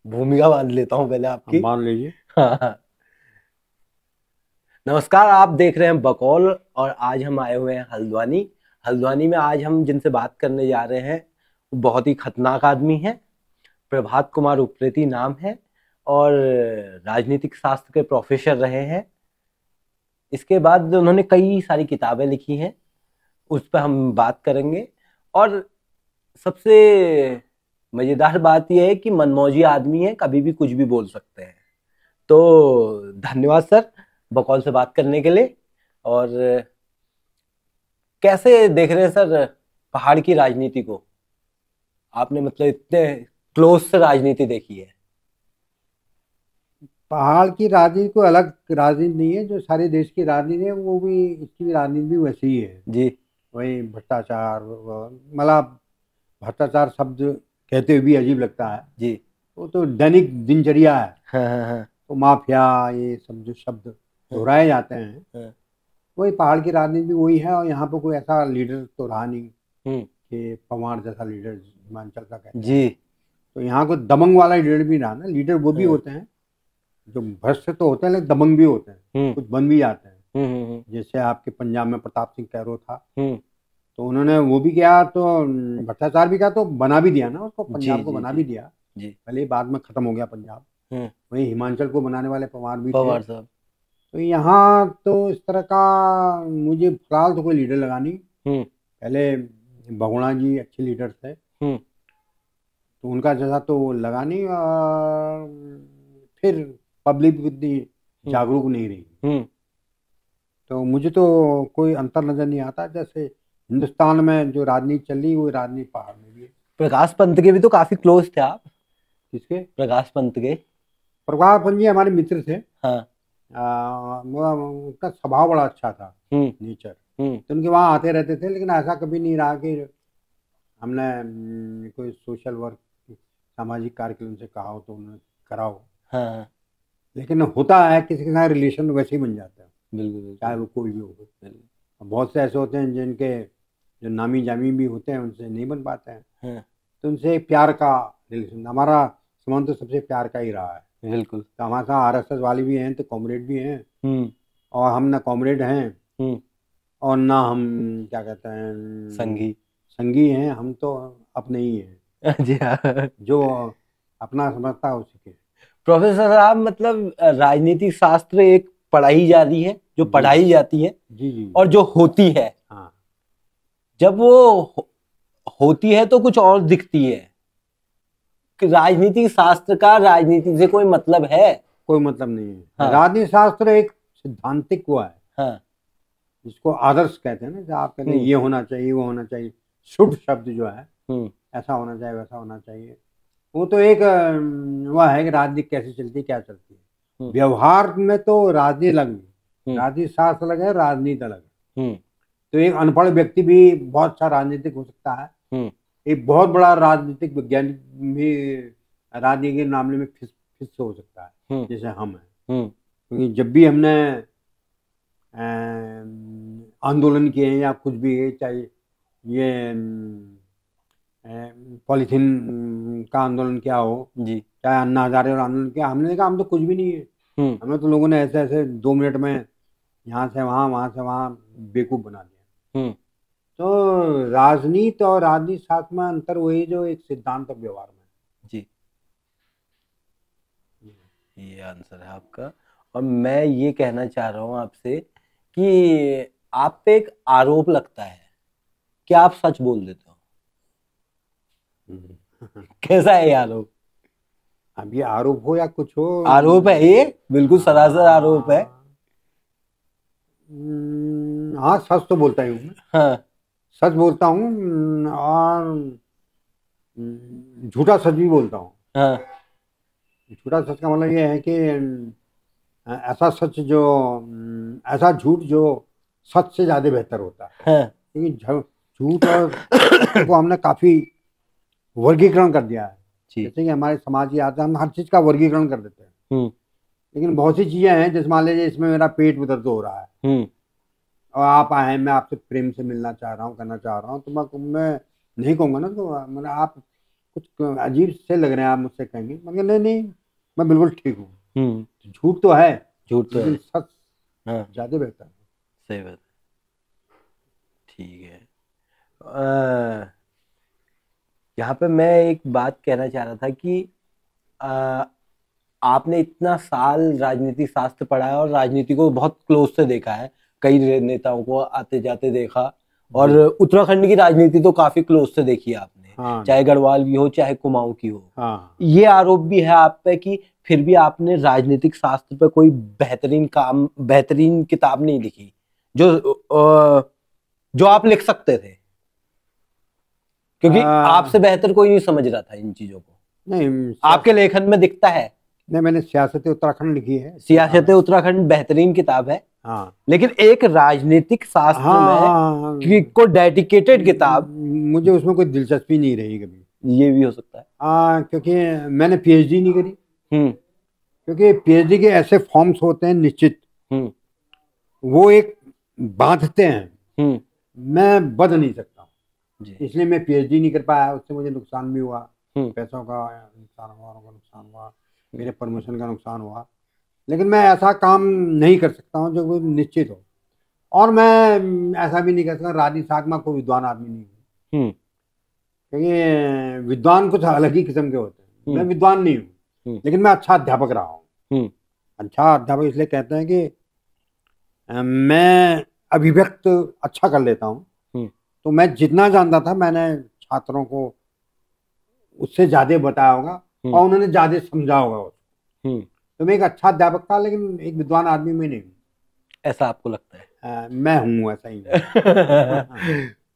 भूमिका बांध लेता हूँ पहले आपकी। मान लीजिए। हाँ हाँ। नमस्कार, आप देख रहे हैं बकौल और आज हम आए हुए हैं हल्द्वानी। हल्द्वानी में आज हम जिनसे बात करने जा रहे हैं वो बहुत ही खतरनाक आदमी है। प्रभात कुमार उप्रेती नाम है और राजनीतिक शास्त्र के प्रोफेसर रहे हैं। इसके बाद उन्होंने कई सारी किताबें लिखी हैं, उस पर हम बात करेंगे। और सबसे मजेदार बात यह है कि मनमौजी आदमी है, कभी भी कुछ भी बोल सकते हैं। तो धन्यवाद सर बकौल से बात करने के लिए। और कैसे देख रहे हैं सर पहाड़ की राजनीति को? आपने मतलब इतने क्लोज से राजनीति देखी है। पहाड़ की राजनीति कोई अलग राजनीति नहीं है, जो सारे देश की राजनीति है वो भी, इसकी भी राजनीति भी वैसी ही है। जी। वही भ्रष्टाचार, मतलब भ्रष्टाचार शब्द कहते हुए भी अजीब लगता है। जी। वो तो दैनिक दिनचर्या है। हाँ हाँ हाँ। तो माफिया, ये सब जो शब्द दोहराए जाते हैं, हाँ। वही पहाड़ की राजनीति भी वही है। और यहाँ पर कोई ऐसा लीडर तो रहा नहीं हम्म। कि पवार जैसा लीडर हिमाचल का कहते हैं। जी। तो यहाँ कोई दबंग वाला लीडर भी रहा ना। लीडर वो भी होते हैं जो भ्रष्ट तो होते हैं, लेकिन दबंग भी होते हैं, कुछ बन भी जाते हैं। जैसे आपके पंजाब में प्रताप सिंह कैरो था, तो उन्होंने वो भी किया, तो भ्रष्टाचार भी किया, तो बना भी दिया ना उसको, पंजाब को बना भी दिया। पहले बाद में खत्म हो गया पंजाब। वही हिमाचल को बनाने वाले पवार भी थे। तो यहाँ तो इस तरह का मुझे फिलहाल तो कोई लीडर लगा नहीं। पहले बहुगुणा जी अच्छे लीडर थे, तो उनका जैसा तो लगा नहीं। और फिर पब्लिक इतनी जागरूक नहीं रही। तो मुझे तो कोई अंतर नजर नहीं आता। जैसे हिंदुस्तान में जो राजनीति चल रही है, वो राजनीति पहाड़ में भी है। प्रकाश पंत के भी तो काफी क्लोज थे आप। किसके? प्रकाश पंत के। प्रकाश पंत जी हमारे मित्र थे। हाँ। उनका स्वभाव बड़ा अच्छा था, नेचर। तो उनके वहाँ आते रहते थे, लेकिन ऐसा कभी नहीं रहा कि हमने कोई सोशल वर्क, सामाजिक कार्यक्रम से कहा हो तो उन्होंने करा हो। हाँ। लेकिन होता है किसी के साथ रिलेशन वैसे ही बन जाता है, बिल्कुल, चाहे वो कोई भी हो। बहुत से ऐसे होते हैं जिनके जो नामी जामी भी होते हैं, उनसे नहीं बन पाते हैं। तो उनसे प्यार का रिलेशन, हमारा संबंध तो सबसे प्यार का ही रहा है। बिल्कुल। तो हमारे साथ आरएसएस वाले भी हैं, तो कॉमरेड भी हैं। और हम ना कॉमरेड हैं और ना हम क्या कहते हैं, संगी हैं। हम तो अपने ही हैं। जी हाँ। जो अपना समझता है उसी के। प्रोफेसर साहब, मतलब राजनीतिक शास्त्र एक पढ़ाई जाती है, जो पढ़ाई जाती है। जी। और जो होती है। हाँ। जब वो होती है तो कुछ और दिखती है। कि राजनीतिक शास्त्र का राजनीति से कोई मतलब है? कोई मतलब नहीं है। हाँ। राजनीति शास्त्र एक सिद्धांतिक हुआ है। हाँ। जिसको आदर्श कहते हैं ना, जहाँ आप कहते हैं ये होना चाहिए, वो होना चाहिए, शुभ शब्द जो है, ऐसा होना चाहिए, वैसा होना चाहिए। वो तो एक वह है कि राजनीति कैसे चलती है, क्या चलती है। व्यवहार में तो राजनीति अलग है, राजनीति शास्त्र अलग है, राजनीति अलग है। तो एक अनपढ़ व्यक्ति भी बहुत अच्छा राजनीतिक हो सकता है। एक बहुत बड़ा राजनीतिक वैज्ञानिक भी राजनीति के मामले में फिस हो सकता है, जैसे हम हैं। क्योंकि जब भी हमने आंदोलन किए हैं या कुछ भी है, चाहे ये पॉलिथीन का आंदोलन क्या हो, चाहे अन्ना हजारे और आंदोलन क्या, हमने देखा हम तो कुछ भी नहीं है। हमें तो लोगों ने ऐसे ऐसे 2 मिनट में यहाँ से वहाँ, वहाँ से वहाँ बेवकूफ बना दिया। तो राजनीति और राजनीति शास्त्र में अंतर वही जो एक सिद्धांत और व्यवहार में। जी, ये आंसर है आपका। और मैं ये कहना चाह रहा हूँ आपसे कि आप पे एक आरोप लगता है कि आप सच बोल देते हो। कैसा है ये आरोप? अब ये आरोप हो या कुछ हो, आरोप है, ये बिल्कुल सरासर आरोप है। हाँ, सच तो बोलता हूँ। हाँ। सच बोलता हूँ और झूठा सच भी बोलता हूँ। हाँ। झूठा सच का मतलब ये है कि ऐसा सच जो, ऐसा झूठ जो सच से ज्यादा बेहतर होता है। हाँ। लेकिन झूठ और को हमने काफी वर्गीकरण कर दिया है। जैसे कि हमारे समाज की आदत है, हम हर चीज का वर्गीकरण कर देते हैं। लेकिन बहुत सी चीजें हैं, जैसे मान लीजिए इसमें मेरा पेट में दर्द हो रहा है और आप आए, मैं आपसे प्रेम से मिलना चाह रहा हूँ, करना चाह रहा हूँ, तो मैं नहीं कहूँगा ना। तो मतलब आप कुछ अजीब से लग रहे हैं, आप मुझसे कहेंगे, मगर नहीं नहीं, मैं बिल्कुल ठीक हूँ। झूठ तो है, झूठ तो है, सच हाँ ज्यादा बेहतर है। सही बात, ठीक है। यहाँ पे मैं एक बात कहना चाह रहा था कि आ, आपने इतना साल राजनीति शास्त्र पढ़ा है और राजनीति को बहुत क्लोज से देखा है, कई नेताओं को आते जाते देखा, और उत्तराखंड की राजनीति तो काफी क्लोज से देखी है आपने, हाँ, चाहे गढ़वाल की हो चाहे कुमाऊं की हो। हाँ, ये आरोप भी है आप पे कि फिर भी आपने राजनीतिक शास्त्र पे कोई बेहतरीन किताब नहीं लिखी जो आप लिख सकते थे, क्योंकि आपसे बेहतर कोई नहीं समझ रहा था इन चीजों को। नहीं, आपके लेखन में दिखता है। नहीं, मैंने सियासत उत्तराखंड लिखी है। सियासत उत्तराखंड बेहतरीन किताब है, हाँ, लेकिन एक राजनीतिक शास्त्र में को डेडिकेटेड किताब, मुझे उसमें कोई दिलचस्पी नहीं रही कभी। ये भी हो सकता है क्योंकि मैंने पीएचडी नहीं करी। क्योंकि पीएचडी के ऐसे फॉर्म्स होते हैं निश्चित, वो एक बांधते हैं, मैं बदल नहीं सकता, इसलिए मैं पीएचडी नहीं कर पाया। उससे मुझे नुकसान भी हुआ, पैसों का नुकसान हुआ, मेरे प्रमोशन का नुकसान हुआ, लेकिन मैं ऐसा काम नहीं कर सकता हूँ जो निश्चित हो। और मैं ऐसा भी नहीं कर सकता, राजनीति शास्त्र में कोई विद्वान आदमी नहीं हूँ, क्योंकि विद्वान कुछ अलग ही किस्म के होते हैं। मैं विद्वान नहीं हूँ, लेकिन मैं अच्छा अध्यापक रहा हूँ। अच्छा अध्यापक इसलिए कहते हैं कि मैं अभिव्यक्त अच्छा कर लेता हूँ, तो मैं जितना जानता था मैंने छात्रों को उससे ज्यादा बताया होगा और उन्होंने ज्यादा समझा होगा उसको। तो मैं एक अच्छा अध्यापक था, लेकिन एक विद्वान आदमी में नहीं हूँ। ऐसा आपको लगता है? मैं हूँ ऐसा ही।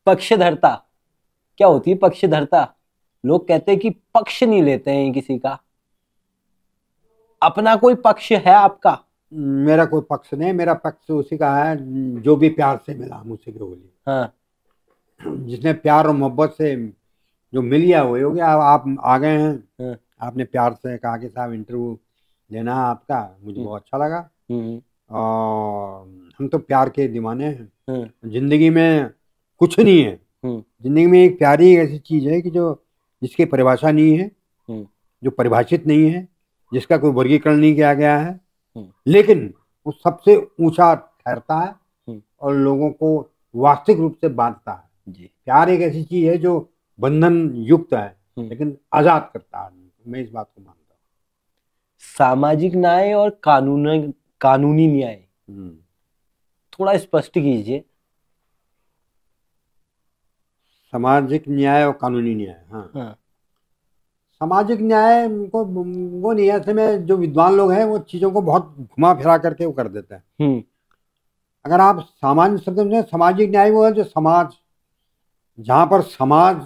पक्षधरता क्या होती है? पक्षधरता, लोग कहते हैं कि पक्ष नहीं लेते हैं किसी का। अपना कोई पक्ष है आपका? मेरा कोई पक्ष नहीं, मेरा पक्ष उसी का है जो भी प्यार से मिला, हम उसी के बोलिए। हाँ, जिसने प्यार और मोहब्बत से जो मिल गया वो हो गया। आप आ गए हैं, आपने प्यार से कहा कि साहब इंटरव्यू लेना है आपका, मुझे बहुत अच्छा लगा, और हम तो प्यार के दीवाने हैं। जिंदगी में कुछ नहीं है, जिंदगी में एक प्यार ही ऐसी चीज है कि जो जिसकी परिभाषा नहीं है, जो परिभाषित नहीं है, जिसका कोई वर्गीकरण नहीं किया गया है, लेकिन वो सबसे ऊंचा ठहरता है और लोगों को वास्तविक रूप से बांधता है। प्यार एक ऐसी चीज है जो बंधन युक्त है, लेकिन आजाद करता है। मैं इस बात को मानता हूँ। सामाजिक न्याय और कानूनी न्याय थोड़ा स्पष्ट कीजिए। सामाजिक न्याय और कानूनी न्याय, हाँ। सामाजिक न्याय को वो नहीं है, ऐसे में जो विद्वान लोग हैं वो चीजों को बहुत घुमा फिरा करके वो कर देते हैं। अगर आप सामान्य शब्द में, सामाजिक न्याय वो है जो समाज, जहां पर समाज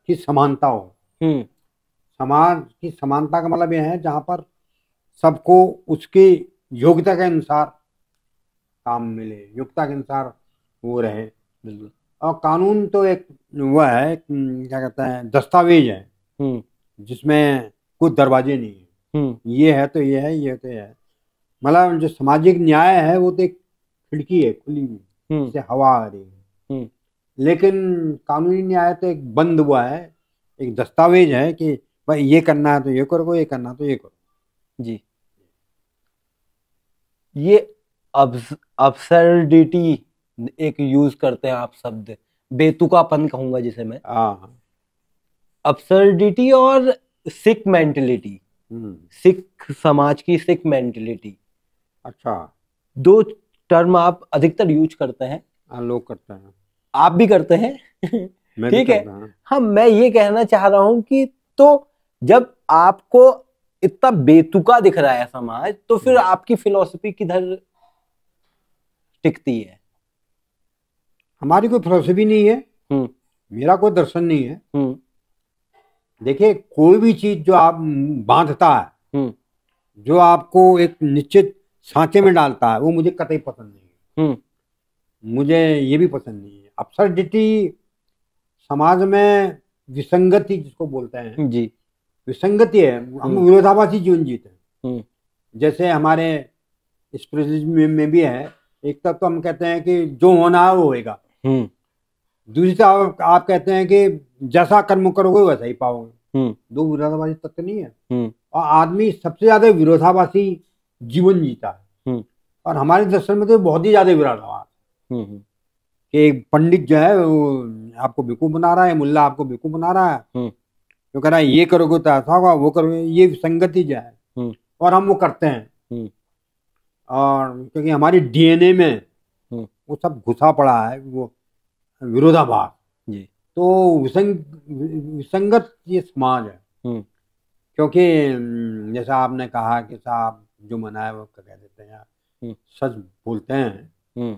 की समानता हो। समाज की समानता का मतलब यह है जहां पर सबको उसकी योग्यता के अनुसार काम मिले, योग्यता के अनुसार वो रहे। बिल्कुल। और कानून तो एक वो है, क्या कहते हैं, दस्तावेज है जिसमें कोई दरवाजे नहीं है। ये है तो ये है, ये तो ये है। मतलब जो सामाजिक न्याय है वो तो एक खिड़की है खुली हुई, जिससे हवा आ रही है। लेकिन कानूनी न्याय तो एक बंद हुआ है, एक दस्तावेज है कि भाई ये करना है तो ये करो, ये करना है तो ये करो। जी, ये अब्सर्डिटी एक यूज करते हैं आप शब्द, बेतुकापन कहूंगा जिसे मैं। अब्सर्डिटी और सिख मेंटेलिटी, सिख समाज की सिख मेंटेलिटी, अच्छा, दो टर्म आप अधिकतर यूज करते हैं। लोग करते हैं, आप भी करते हैं। ठीक है। हाँ, मैं ये कहना चाह रहा हूं कि तो जब आपको इतना बेतुका दिख रहा है समाज, तो फिर आपकी फिलॉसफी किधर टिकती है? हमारी कोई फिलॉसफी नहीं है, मेरा कोई दर्शन नहीं है। देखिए, कोई भी चीज जो आप बांधता है, जो आपको एक निश्चित सांचे में डालता है, वो मुझे कतई पसंद नहीं है। मुझे ये भी पसंद नहीं है। अब्सर्डिटी समाज में विसंगति जिसको बोलते हैं, जी, विसंगति है। हम विरोधाभासी जीवन जीते हैं। जैसे हमारे स्पिरिचुअलिज्म में भी है, एक तरफ तो हम कहते हैं कि जो होना है वो होएगा, दूसरी तरफ आप कहते हैं कि जैसा कर्म करोगे वैसा ही पाओगे। दो विरोधाभासी तत्व नहीं है। और आदमी सबसे ज्यादा विरोधाभासी जीवन जीता है। और हमारे दर्शन में तो बहुत ही ज्यादा विरोधाभास कि एक पंडित जो है वो आपको बेवकूफ बना रहा है, मुल्ला आपको बेवकूफ बना रहा है, जो कह रहा है ये करोगे तो ऐसा होगा, वो करोगे, ये संगति जो है और हम वो करते हैं। और क्योंकि हमारी डीएनए में वो सब घुसा पड़ा है, वो विरोधाभास। तो विसंगत ये समाज है। क्योंकि जैसा आपने कहा कि साहब जो मना है वो कह देते हैं, सच बोलते हैं।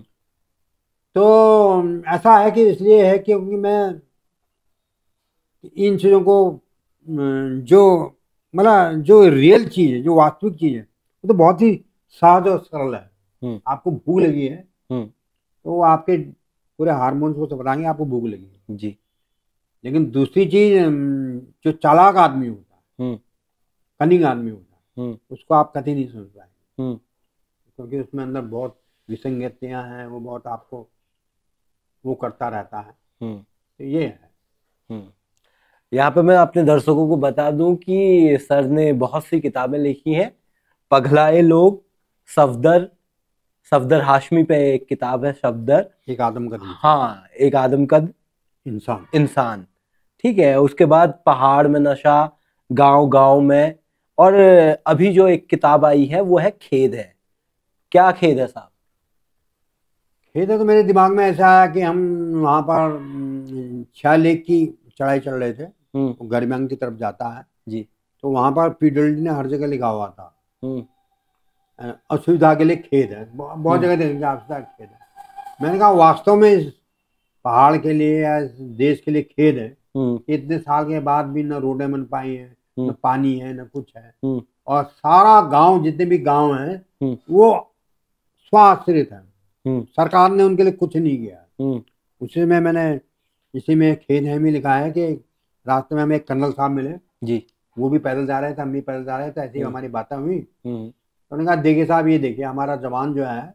तो ऐसा है कि इसलिए है क्योंकि मैं इन चीज़ों को जो मतलब जो रियल चीज़ है, जो वास्तविक चीज़ है, वो तो बहुत ही सहज और सरल है। आपको भूख लगी है तो आपके पूरे हार्मोन्स को बताएंगे आपको भूख लगी है जी। लेकिन दूसरी चीज जो चालाक आदमी होता है, कनिंग आदमी होता है, उसको आप कभी नहीं समझ पाएंगे क्योंकि उसमें अंदर बहुत विसंगतियां हैं, वो बहुत आपको वो करता रहता है। तो ये है। यहाँ पे मैं अपने दर्शकों को बता दूं कि सर ने बहुत सी किताबें लिखी हैं। पगलाए लोग, सफदर हाशमी पे एक किताब है, सफदर, एक आदमकद। हाँ, एक आदमकद इंसान, ठीक है। उसके बाद पहाड़ में नशा, गांव गांव में, और अभी जो एक किताब आई है वो है खेद है। क्या खेद है साहब? खेद है तो मेरे दिमाग में ऐसा आया कि हम वहां पर 6 लेक की चढ़ाई चढ़ रहे थे, तो गरिमांग की तरफ जाता है जी। तो वहां पर पीडब्ल्यूडी ने हर जगह लिखा हुआ था असुविधा के लिए खेद है, बहुत जगह देखेंगे असुविधा खेद है। मैंने कहा वास्तव में इस पहाड़ के लिए या देश के लिए खेद है कि इतने साल के बाद भी न रोडें बन पाई हैं, न पानी है, न कुछ है, और सारा गांव, जितने भी गांव हैं वो स्वाश्रित है, सरकार ने उनके लिए कुछ नहीं किया। उसी में मैंने इसी में खेद है में लिखा है कि रास्ते में हमें एक कर्नल साहब मिले जी, वो भी पैदल जा रहे थे, हम भी पैदल जा रहे थे, ऐसी हमारी बातें हुई। तो उन्होंने कहा देखिए साहब, ये देखिए हमारा जवान जो है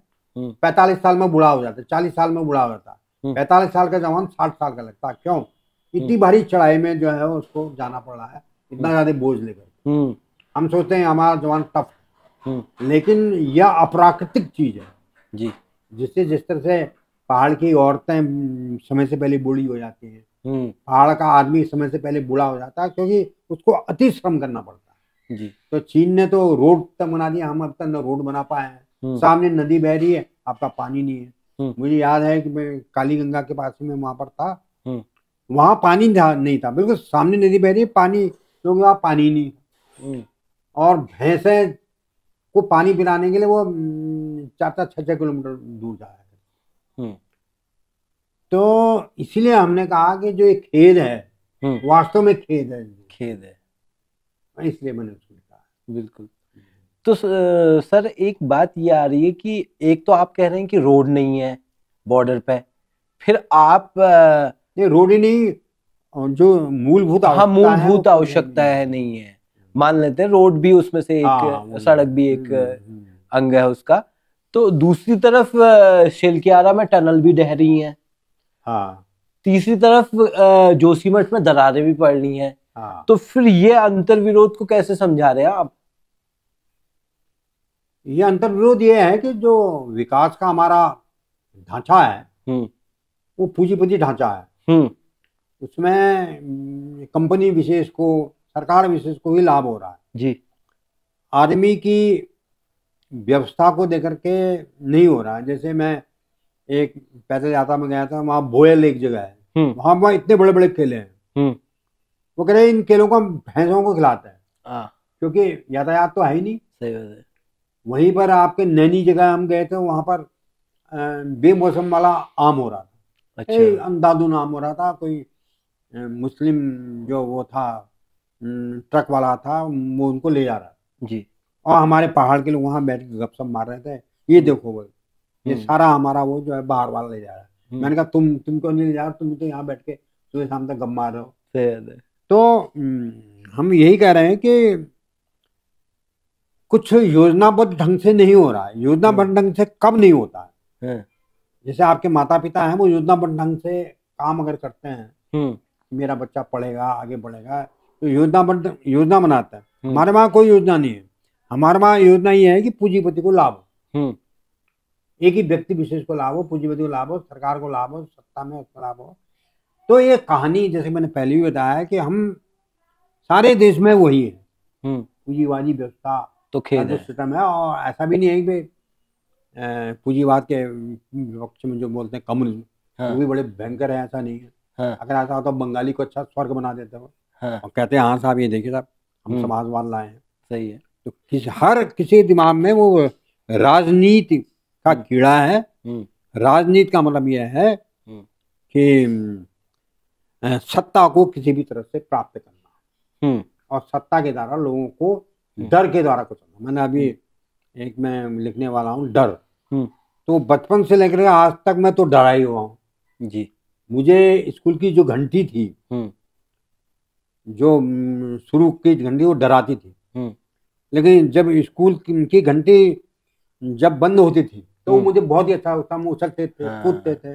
45 साल में बूढ़ा हो जाता है, 40 साल में बूढ़ा हो जाता है, 45 साल का जवान 60 साल का लगता है। क्यों? इतनी भारी चढ़ाई में जो है उसको जाना पड़ रहा है, इतना ज्यादा बोझ लेकर। हम सोचते हैं हमारा जवान टफ, लेकिन यह अप्राकृतिक चीज है जी। जिससे जिस तरह से पहाड़ की औरतें समय से पहले बूढ़ी हो जाती हैं, पहाड़ का आदमी समय से पहले बूढ़ा हो जाता है क्योंकि उसको अति श्रम करना पड़ता है जी। तो चीन ने तो रोड तक बना दिया, हम अब तक न रोड बना पाए हैं। सामने नदी बह रही है, आपका पानी नहीं है। मुझे याद है कि मैं काली गंगा के पास में वहां पर था, वहां पानी नहीं था, बिल्कुल सामने नदी बह रही है, पानी क्योंकि वहां पानी नहीं। और भैंसे को पानी पिलाने के लिए वो 4-6 किलोमीटर दूर जा रहे थे। तो इसीलिए हमने कहा कि जो एक खेद है वास्तव में खेद है, इसलिए मैंने उसको कहा। बिल्कुल। तो सर एक बात ये आ रही है कि एक तो आप कह रहे हैं कि रोड नहीं है बॉर्डर पे, फिर आप ये रोड ही नहीं, जो मूलभूत आवश्यकता है नहीं है, मान लेते हैं रोड भी उसमें से एक, सड़क भी एक अंग है उसका। तो दूसरी तरफ शिलकियारा में टनल भी ढह रही है, तीसरी तरफ जोशीमठ में दरारें भी पड़ रही हैं। तो फिर ये अंतर्विरोध को कैसे समझा रहे हैं आप? ये अंतर्विरोध ये है कि जो विकास का हमारा ढांचा है वो पूंजीपति ढांचा है। उसमें कंपनी विशेष को, सरकार विशेष को ही लाभ हो रहा है जी। आदमी की व्यवस्था को देकर के नहीं हो रहा है। जैसे मैं एक पैदल यात्रा में गया था, वहां बोयल एक जगह है, वहां इतने बड़े बड़े केले हैं। वो कह रहे इन केलों को हम भैंसों को खिलाते हैं क्योंकि यातायात तो है ही नहीं। सही बात है। वहीं पर आपके नैनी जगह हम गए थे, वहां पर बेमौसम वाला आम हो रहा था। अच्छा। अंधाधुन आम हो रहा था। कोई मुस्लिम जो वो था ट्रक वाला था, वो उनको ले जा रहा जी। और हमारे पहाड़ के लोग वहां बैठ के गपशप मार रहे थे, ये देखो वो ये सारा हमारा वो जो है बाहर वाला ले जा रहा है। मैंने कहा तुम क्यों नहीं ले जा रहे, तुम तो यहाँ बैठ के सुबह शाम तक गप मार रहे हो। तो हम यही कह रहे हैं कि कुछ योजनाबद्ध ढंग से नहीं हो रहा है। योजनाबद्ध ढंग से कब नहीं होता है? जैसे आपके माता पिता हैं, वो योजनाबद्ध ढंग से काम अगर करते हैं, मेरा बच्चा पढ़ेगा, आगे बढ़ेगा, तो योजना बनाता है। हमारे वहाँ कोई योजना नहीं है। हमारे वहाँ योजना ये है कि पूंजीपति को लाभ हो, एक ही व्यक्ति विशेष को लाभ हो, पूंजीपति को लाभ हो, सरकार को लाभ हो, सत्ता में उसको लाभ हो। तो ये कहानी जैसे मैंने पहले भी बताया है कि हम सारे देश में वही है, पूंजीवादी व्यवस्था तो खेद है। सिस्टम है। और ऐसा भी नहीं है कि पूंजीवाद के पक्ष में जो बोलते हैं कम्युनिज्म, वो भी बड़े भयंकर है, ऐसा नहीं है। अगर ऐसा होता तो बंगाली को अच्छा स्वर्ग बना देते हो। और कहते हैं हाँ साहब ये देखिए साहब हम समाजवाद लाए हैं। सही है। तो हर किसी दिमाग में वो राजनीति का कीड़ा है। राजनीति का मतलब यह है कि सत्ता को किसी भी तरह से प्राप्त करना और सत्ता के द्वारा लोगों को डर के द्वारा कुछ करना। मैंने अभी एक मैं लिखने वाला हूँ डर, तो बचपन से लेकर आज तक मैं तो डरा ही हुआ हूँ जी। मुझे स्कूल की जो घंटी थी, जो शुरू की घंटी वो डराती थी, लेकिन जब स्कूल की घंटी जब बंद होती थी तो वो मुझे बहुत ही अच्छा होता। हम उछलते थे, कूदते थे।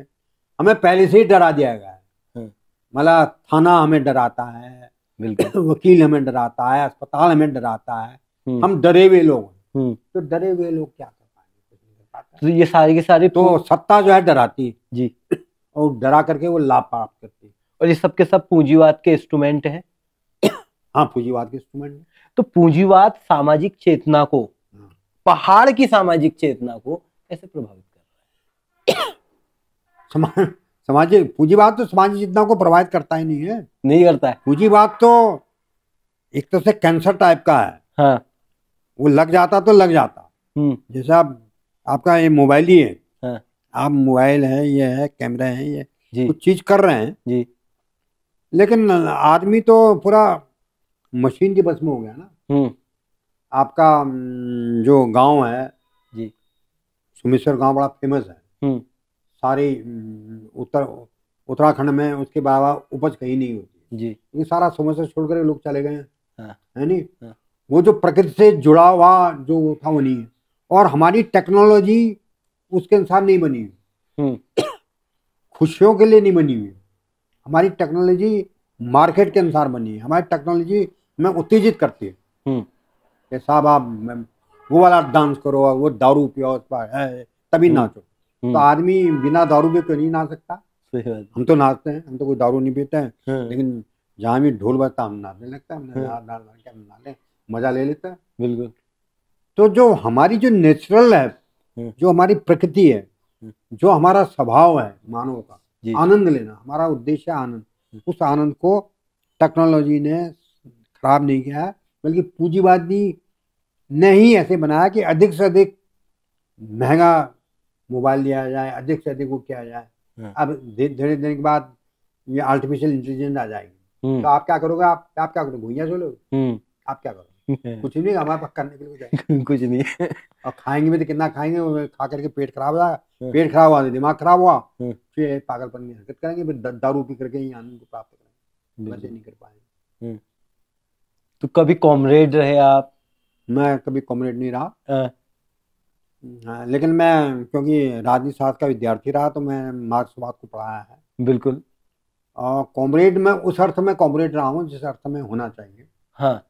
हमें पहले से ही डरा दिया गया है। मतलब थाना हमें डराता है, वकील हमें डराता है, अस्पताल हमें डराता है। हम डरे हुए लोग। तो डरे हुए लोग क्या कर पाएंगे? तो ये सारी की सारी तो सत्ता जो है डराती जी, और डरा करके वो लाभ प्राप्त करती। और ये सब के सब पूंजीवाद के इंस्ट्रूमेंट हैं। हाँ, पूंजीवाद के इंस्ट्रूमेंट है। तो पूंजीवाद सामाजिक चेतना को, पहाड़ की सामाजिक चेतना को कैसे प्रभावित कर रहा है? सामाजिक पूंजीवाद तो सामाजिक चेतना को प्रभावित करता ही नहीं है। नहीं करता है। पूंजीवाद तो एक तरह से कैंसर टाइप का है। हाँ। वो लग जाता तो लग जाता। जैसे आपका ये मोबाइल ही है। हाँ। आप मोबाइल है, ये है, कैमरा है, ये कुछ चीज कर रहे हैं जी, लेकिन आदमी तो पूरा मशीन के बस में हो गया ना। आपका जो गांव है जी, सुमेश्वर गांव बड़ा फेमस है। सारी उत्तराखंड में उसके अलावा उपज कहीं नहीं होती जी, ये सारा सुमेश्वर छोड़कर लोग चले गए हैं। हाँ। है नहीं। हाँ। वो जो प्रकृति से जुड़ा हुआ जो था वो नहीं है। और हमारी टेक्नोलॉजी उसके अनुसार नहीं बनी हुई, खुशियों के लिए नहीं बनी हुई। हमारी टेक्नोलॉजी मार्केट के अनुसार बनी है। हमारी टेक्नोलॉजी में उत्तेजित करती है कि साहब आप वो वाला डांस करो, वो दारू पियो तभी नाचो। तो आदमी बिना दारू पे क्यों नहीं नाच सकता? हम तो नाचते हैं, हम तो कोई दारू नहीं पीते हैं, लेकिन जहाँ भी ढोल बजता हम नाचने लगता है, मजा ले लेता है। बिल्कुल। तो जो हमारी जो नेचुरल है, जो हमारी प्रकृति है, जो हमारा स्वभाव है मानव का, आनंद लेना, हमारा उद्देश्य आनंद, उस आनंद को टेक्नोलॉजी ने खराब नहीं किया है, बल्कि पूंजीवादी ने ही ऐसे बनाया कि अधिक से अधिक महंगा मोबाइल लिया जाए, अधिक से अधिक वो किया जाए। अब धीरे धीरे के बाद ये आर्टिफिशियल इंटेलिजेंस आ जाएगी, तो आप क्या करोगे? आप क्या करोगे? भूइयां सोलोगे? आप क्या करोगे? कुछ नहीं, हमारे पास करने के लिए जाएगा कुछ नहीं। और खाएंगे भी तो कितना खाएंगे, खा करके पेट खराब हो जाएगा, पेट खराब हुआ तो दिमाग खराब हुआ, फिर पागलपन की हरकत करेंगे, फिर दारू पी करके ही आनंद को प्राप्त करेंगे, वैसे नहीं कर पाएंगे। तो कभी कॉमरेड रहे आप? मैं कभी कॉमरेड नहीं रहा। लेकिन मैं क्योंकि राजनीति शास्त्र का विद्यार्थी रहा तो मैं मार्क्सवाद को पढ़ाया है। बिल्कुल। और कॉमरेड में उस अर्थ में कॉमरेड रहा हूँ जिस अर्थ में होना चाहिए। हाँ,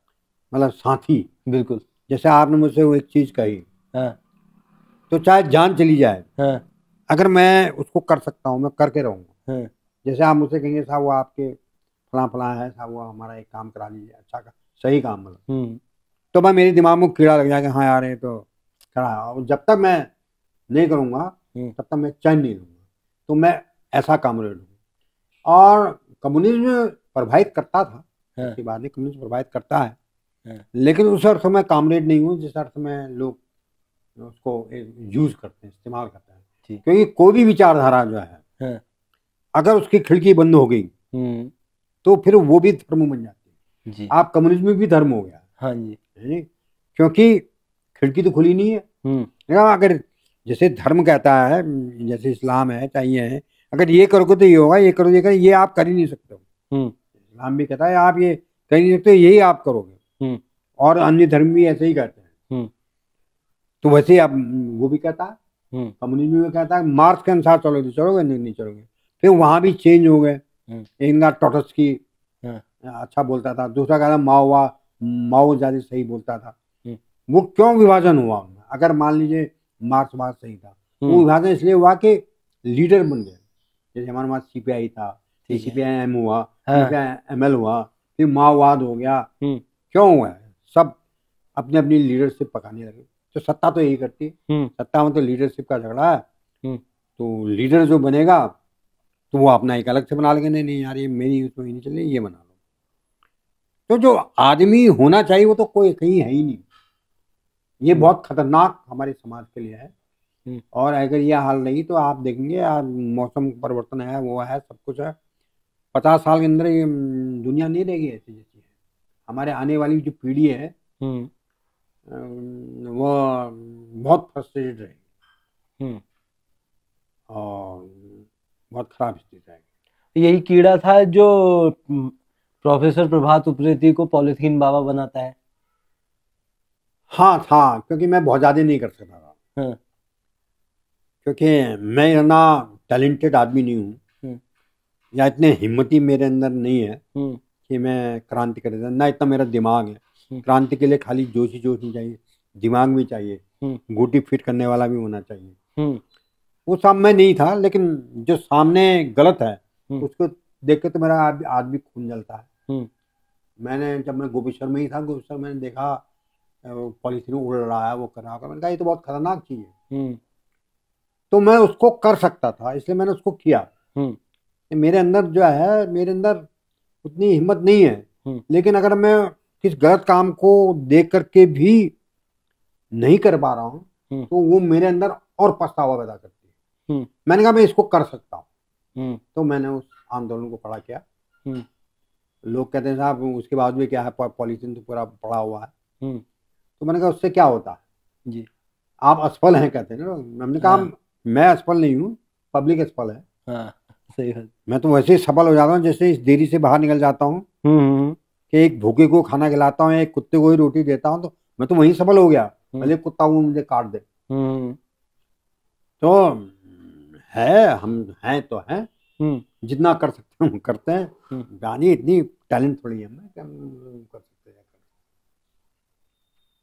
मतलब साथी। बिल्कुल। जैसे आपने मुझसे वो एक चीज कही, हाँ, तो चाहे जान चली जाए, हाँ, अगर मैं उसको कर सकता हूँ मैं करके रहूंगा। हाँ, जैसे आप मुझसे कहेंगे साहब वो आपके फला फला है, साहब वो हमारा एक काम करा लीजिए, अच्छा का सही काम, मतलब तो मैं मेरे दिमाग में कीड़ा लग जाएगा, हाँ यार ये तो करा। जब तक मैं नहीं करूँगा तब तक मैं चैन नहीं लूँगा। तो मैं ऐसा कॉमरेड हूँ। और कम्युनिज्म प्रभावित करता था, ऐसी बात नहीं, कम्युनिज्म प्रभावित करता है, लेकिन उस अर्थ में कॉमरेड नहीं हूँ जिस अर्थ में लोग उसको यूज करते हैं, इस्तेमाल करते हैं। क्योंकि कोई भी विचारधारा जो है अगर उसकी खिड़की बंद हो गई तो फिर वो भी धर्म बन जाती है। आप कम्युनिज्म में भी धर्म हो गया। हाँ जी, क्योंकि खिड़की तो खुली नहीं है। अगर जैसे धर्म कहता है, जैसे इस्लाम है, चाहिए है, अगर ये करोगे तो ये होगा, ये करो ये करो, ये आप कर ही नहीं सकते हो। इस्लाम भी कहता है आप ये कर ही नहीं सकते, यही आप करोगे। और अन्य धर्म भी ऐसे ही कहते हैं। तो वैसे आप वो भी कहता है, कम्युनिज्म में कहता है मार्क्स के अनुसार चलोगे तो चलोगे, नहीं चलोगे। फिर वहां भी चेंज हो गए। इनका टॉटस्की अच्छा बोलता था, दूसरा कहता माओ ज्यादा सही बोलता था। वो क्यों विभाजन हुआ उनमें? अगर मान लीजिए मार्क्सवाद सही था, वो विभाजन इसलिए हुआ कि लीडर बन गए। जैसे हमारे पास सीपीआई था, सीपीआई-एम हुआ, सीपीआई-एमएल हुआ, फिर माओवाद हो गया। क्यों हुआ है? सब अपने अपनी लीडरशिप पकाने लगे। तो सत्ता तो यही करती है, सत्ता में तो लीडरशिप का झगड़ा है। तो लीडर जो बनेगा तो वो अपना एक अलग से बना लेंगे, नहीं यार ये मेरी उसमें नहीं चले, ये बना लो। तो जो आदमी होना चाहिए वो तो कोई कहीं है ही नहीं। ये बहुत खतरनाक हमारे समाज के लिए है। और अगर ये हाल नहीं तो आप देखेंगे यार, मौसम परिवर्तन है, वो है, सब कुछ है, 50 साल के अंदर ये दुनिया नहीं रहेगी ऐसी जैसी है। हमारे आने वाली जो पीढ़ी है वो बहुत फ्रस्ट्रेटेड रहेगी और बहुत खराब स्थिति रहेगी। यही कीड़ा था जो प्रोफेसर प्रभात उप्रेती को पॉलिथीन बाबा बनाता है। हाँ था, क्योंकि मैं बहुत ज्यादा नहीं कर सकता था। क्योंकि मैं इतना टैलेंटेड आदमी नहीं हूँ या इतने हिम्मती मेरे अंदर नहीं है कि मैं क्रांति कर देता। ना इतना मेरा दिमाग है। क्रांति के लिए खाली जोश ही जोश नहीं चाहिए, दिमाग भी चाहिए, गोटी फिट करने वाला भी होना चाहिए। वो सब मैं नहीं था, लेकिन जो सामने गलत है उसको देख के तो मेरा आदमी खून जलता है। जब मैं गोपेश्वर में ही था, गोपेश्वर मैंने देखा पॉलिथीन उड़ रहा है, वो कर रहा है, मैंने कहा ये तो बहुत खतरनाक चीज है। तो मैं उसको कर सकता था, इसलिए मैंने उसको किया। मेरे अंदर जो है, मेरे अंदर उतनी हिम्मत नहीं है। लेकिन अगर मैं किस गलत काम को देख करके भी नहीं कर पा रहा हूँ तो वो मेरे अंदर और पछतावा पैदा करती है। मैंने कहा मैं इसको कर सकता हूँ, तो मैंने उस आंदोलन को खड़ा किया। लोग कहते हैं साहब उसके बाद भी क्या है, पॉलिथीन तो पूरा पड़ा हुआ है। तो मैंने कहा उससे क्या होता है जी, आप असफल हैं कहते हैं ना। हमने कहा मैं असफल नहीं हूँ, पब्लिक असफल है। सही है। मैं तो वैसे ही सफल हो जाता हूँ जैसे इस देरी से बाहर निकल जाता हूँ कि एक भूखे को खाना खिलाता हूँ, एक कुत्ते को ही रोटी देता हूँ, तो मैं तो वहीं सफल हो गया, भले कुत्ता वो मुझे काट दे। तो है, हम हैं तो हैं, जितना कर सकते हैं हम करते हैं। गानी इतनी टैलेंट थोड़ी है मैं कि हम कर सकते हैं,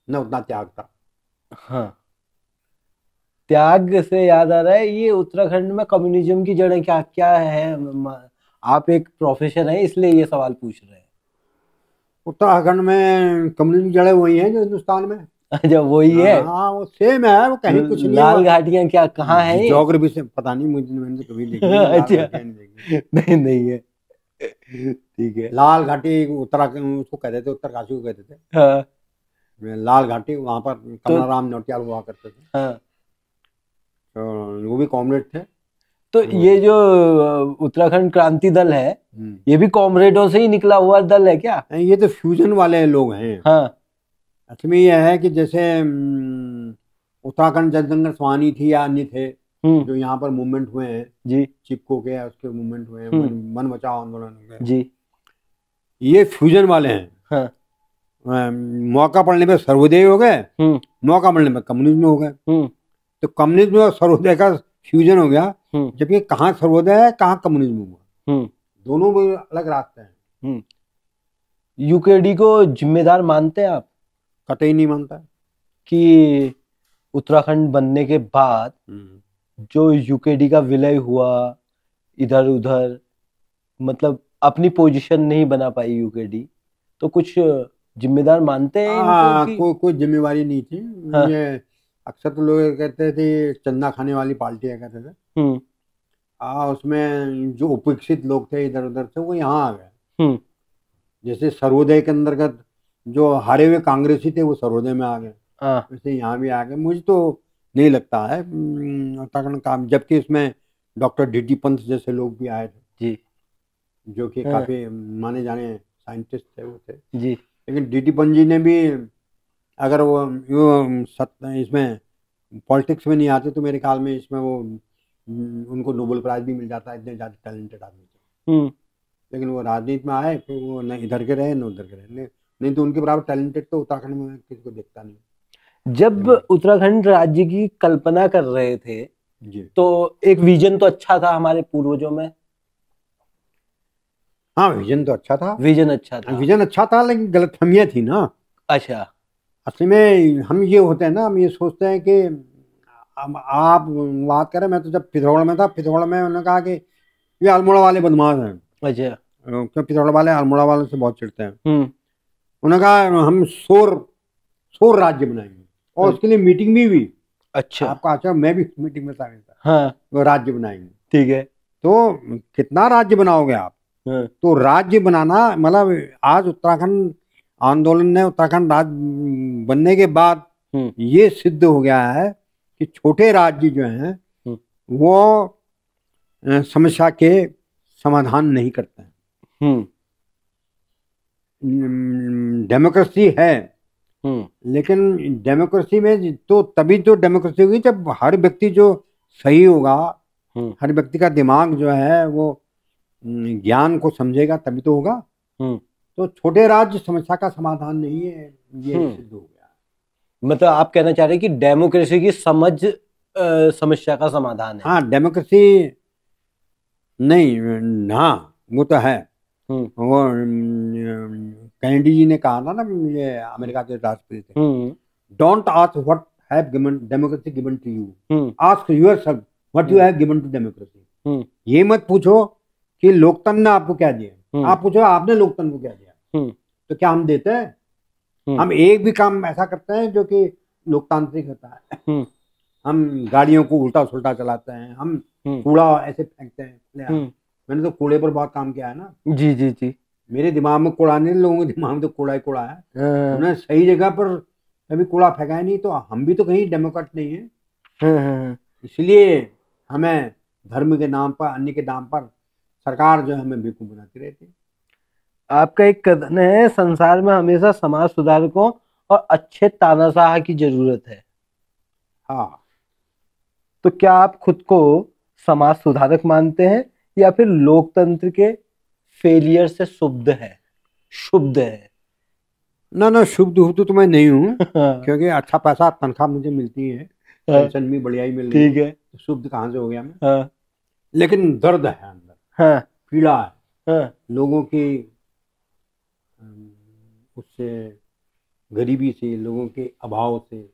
न उतना त्याग था। हाँ, त्याग से याद आ रहा है, ये उत्तराखंड में कम्युनिज्म की जड़ें क्या क्या है? आप एक प्रोफेसर हैं इसलिए ये सवाल पूछ रहे हैं। उत्तराखंड में कम्युनिज्म जड़ें वही हैं जो हिंदुस्तान में। अच्छा वही है? हाँ वो सेम है, वो कहीं कुछ नहीं। लाल घाटियां क्या कहाँ है? ज्योग्राफी से पता नहीं, मुझे मैंने तो कभी देखी नहीं नहीं है। ठीक है। लाल घाटी उत्तराखंड उसको कहते थे, उत्तरकाशी को कहते थे। हाँ। लाल घाटी, वहां पर कमलाराम नौटियाल हुआ करते थे। हाँ। तो वो भी कॉमरेड थे। तो ये जो उत्तराखंड क्रांति दल है, ये भी कॉमरेडों से ही निकला हुआ दल है क्या? ये तो फ्यूजन वाले लोग हैं। हाँ। असल में यह है कि जैसे उत्तराखंड जनसंघर्ष स्वानी थी या अन्य थे जो यहाँ पर मूवमेंट हुए हैं जी, चिपको के उसके मूवमेंट हुए हैं, मन बचाओ आंदोलन जी, ये फ्यूजन वाले हैं। हाँ। मौका पड़ने पे सर्वोदय हो गए, मौका पड़ने पे कम्युनिज्म हो गए। तो कम्युनिज्म और सर्वोदय का फ्यूजन हो गया, जबकि कहाँ सर्वोदय है कहाँ कम्युनिज्म हुआ। दोनों में अलग रास्ते हैं। यूकेडी को जिम्मेदार मानते हैं आप? कतई नहीं मानता कि उत्तराखंड बनने के बाद जो यूकेडी का विलय हुआ इधर उधर, मतलब अपनी पोजीशन नहीं बना पाई यूकेडी, तो कुछ जिम्मेदार मानते हैं? कोई जिम्मेवारी नहीं थी। हाँ। ये अक्सर तो लोग कहते थे चंदा खाने वाली पार्टी है कहते थे। उसमें जो उपेक्षित लोग थे इधर उधर से वो यहाँ आ गए। जैसे सर्वोदय के अंतर्गत जो हारे हुए कांग्रेसी थे वो सर्वोदय में आ गए, वैसे यहाँ भी आ गए। मुझे तो नहीं लगता है उत्तराखंड का, जबकि इसमें डॉक्टर डी.टी. पंत जैसे लोग भी आए थे जी, जो कि काफी माने जाने साइंटिस्ट थे वो थे जी। लेकिन डी.टी. पंत जी ने भी, अगर वो इसमें पॉलिटिक्स में नहीं आते तो मेरे ख्याल में इसमें वो उनको नोबेल प्राइज भी मिल जाता है, इतने ज्यादा टैलेंटेड आदमी थे। लेकिन वो राजनीति में आए, फिर वो न इधर के रहे न उधर के रहे, नहीं तो उनके बराबर टैलेंटेड तो उत्तराखंड में किसी को देखता नहीं। जब उत्तराखंड राज्य की कल्पना कर रहे थे जी, तो एक विजन तो अच्छा था हमारे पूर्वजों में। हाँ, विजन तो अच्छा था। विजन अच्छा था। विजन अच्छा था, लेकिन गलतफहमियां थी ना। अच्छा। असली में हम ये होते हैं ना, हम ये सोचते हैं कि आप बात करें, मैं तो जब पिथौरागढ़ में था, पिथौरागढ़ में उन्होंने कहा कि ये अल्मोड़ा वाले बदमाश हैं। अच्छा। क्यों पिथौरागढ़ वाले अल्मोड़ा वालों से बहुत चिढ़ते हैं। हम्म। उन्होंने कहा हम शोर राज्य बनाएंगे, और उसके लिए मीटिंग भी हुई। अच्छा। आपका अच्छा, मैं भी मीटिंग में शामिल था। हाँ। वो राज्य बनाएंगे। ठीक है। तो कितना राज्य बनाओगे आप? हाँ। तो राज्य बनाना मतलब, आज उत्तराखंड आंदोलन ने उत्तराखंड राज्य बनने के बाद ये सिद्ध हो गया है कि छोटे राज्य जो हैं वो समस्या के समाधान नहीं करते हैं। डेमोक्रेसी है, लेकिन डेमोक्रेसी में तो तभी तो डेमोक्रेसी होगी जब हर व्यक्ति जो सही होगा, हर व्यक्ति का दिमाग जो है वो ज्ञान को समझेगा, तभी तो होगा। तो छोटे राज्य समस्या का समाधान नहीं है, ये सिद्ध हो गया। मतलब आप कहना चाह रहे हैं कि डेमोक्रेसी की समझ समस्या का समाधान है। हाँ, डेमोक्रेसी नहीं, हाँ वो तो है। वो कैनेडी जी ने कहा ना, ये अमेरिका के राष्ट्रपति थे, don't ask what have given democracy given to you, ask yourself what you have given to democracy. ये मत पूछो कि लोकतंत्र ने आपको क्या दिया, आप पूछो आपने लोकतंत्र को क्या दिया। तो क्या हम देते हैं? हम एक भी काम ऐसा करते हैं जो कि लोकतांत्रिक होता है? हम गाड़ियों को उल्टा सुल्टा चलाते हैं, हम कूड़ा ऐसे फेंकते हैं। मैंने तो कूड़े पर बहुत काम किया है ना। जी जी जी। मेरे दिमाग में कूड़ा नहीं, लोगों के दिमाग में तो कूड़ा ही कूड़ा है। उन्होंने सही जगह पर कभी कूड़ा फेंका ही नहीं, तो हम भी तो कहीं डेमोक्रेट नहीं है। इसलिए हमें धर्म के नाम पर, अन्य के नाम पर सरकार जो है हमें बेवकूफ बनाती रहती है। आपका एक कथन है, संसार में हमेशा समाज सुधारकों और अच्छे तानाशाह की जरूरत है। हाँ। तो क्या आप खुद को समाज सुधारक मानते हैं या फिर लोकतंत्र के फेलियर से शुद्ध है? ना, शुभ तो मैं नहीं हूँ। क्योंकि अच्छा पैसा तनख्वाह मुझे मिलती है, पेंशन भी बढ़िया ही मिल रही है। ठीक है, तो शुभ कहाँ से हो गया मैं? लेकिन दर्द है अंदर, पीड़ा है, लोगों की उससे, गरीबी से, लोगों के अभाव से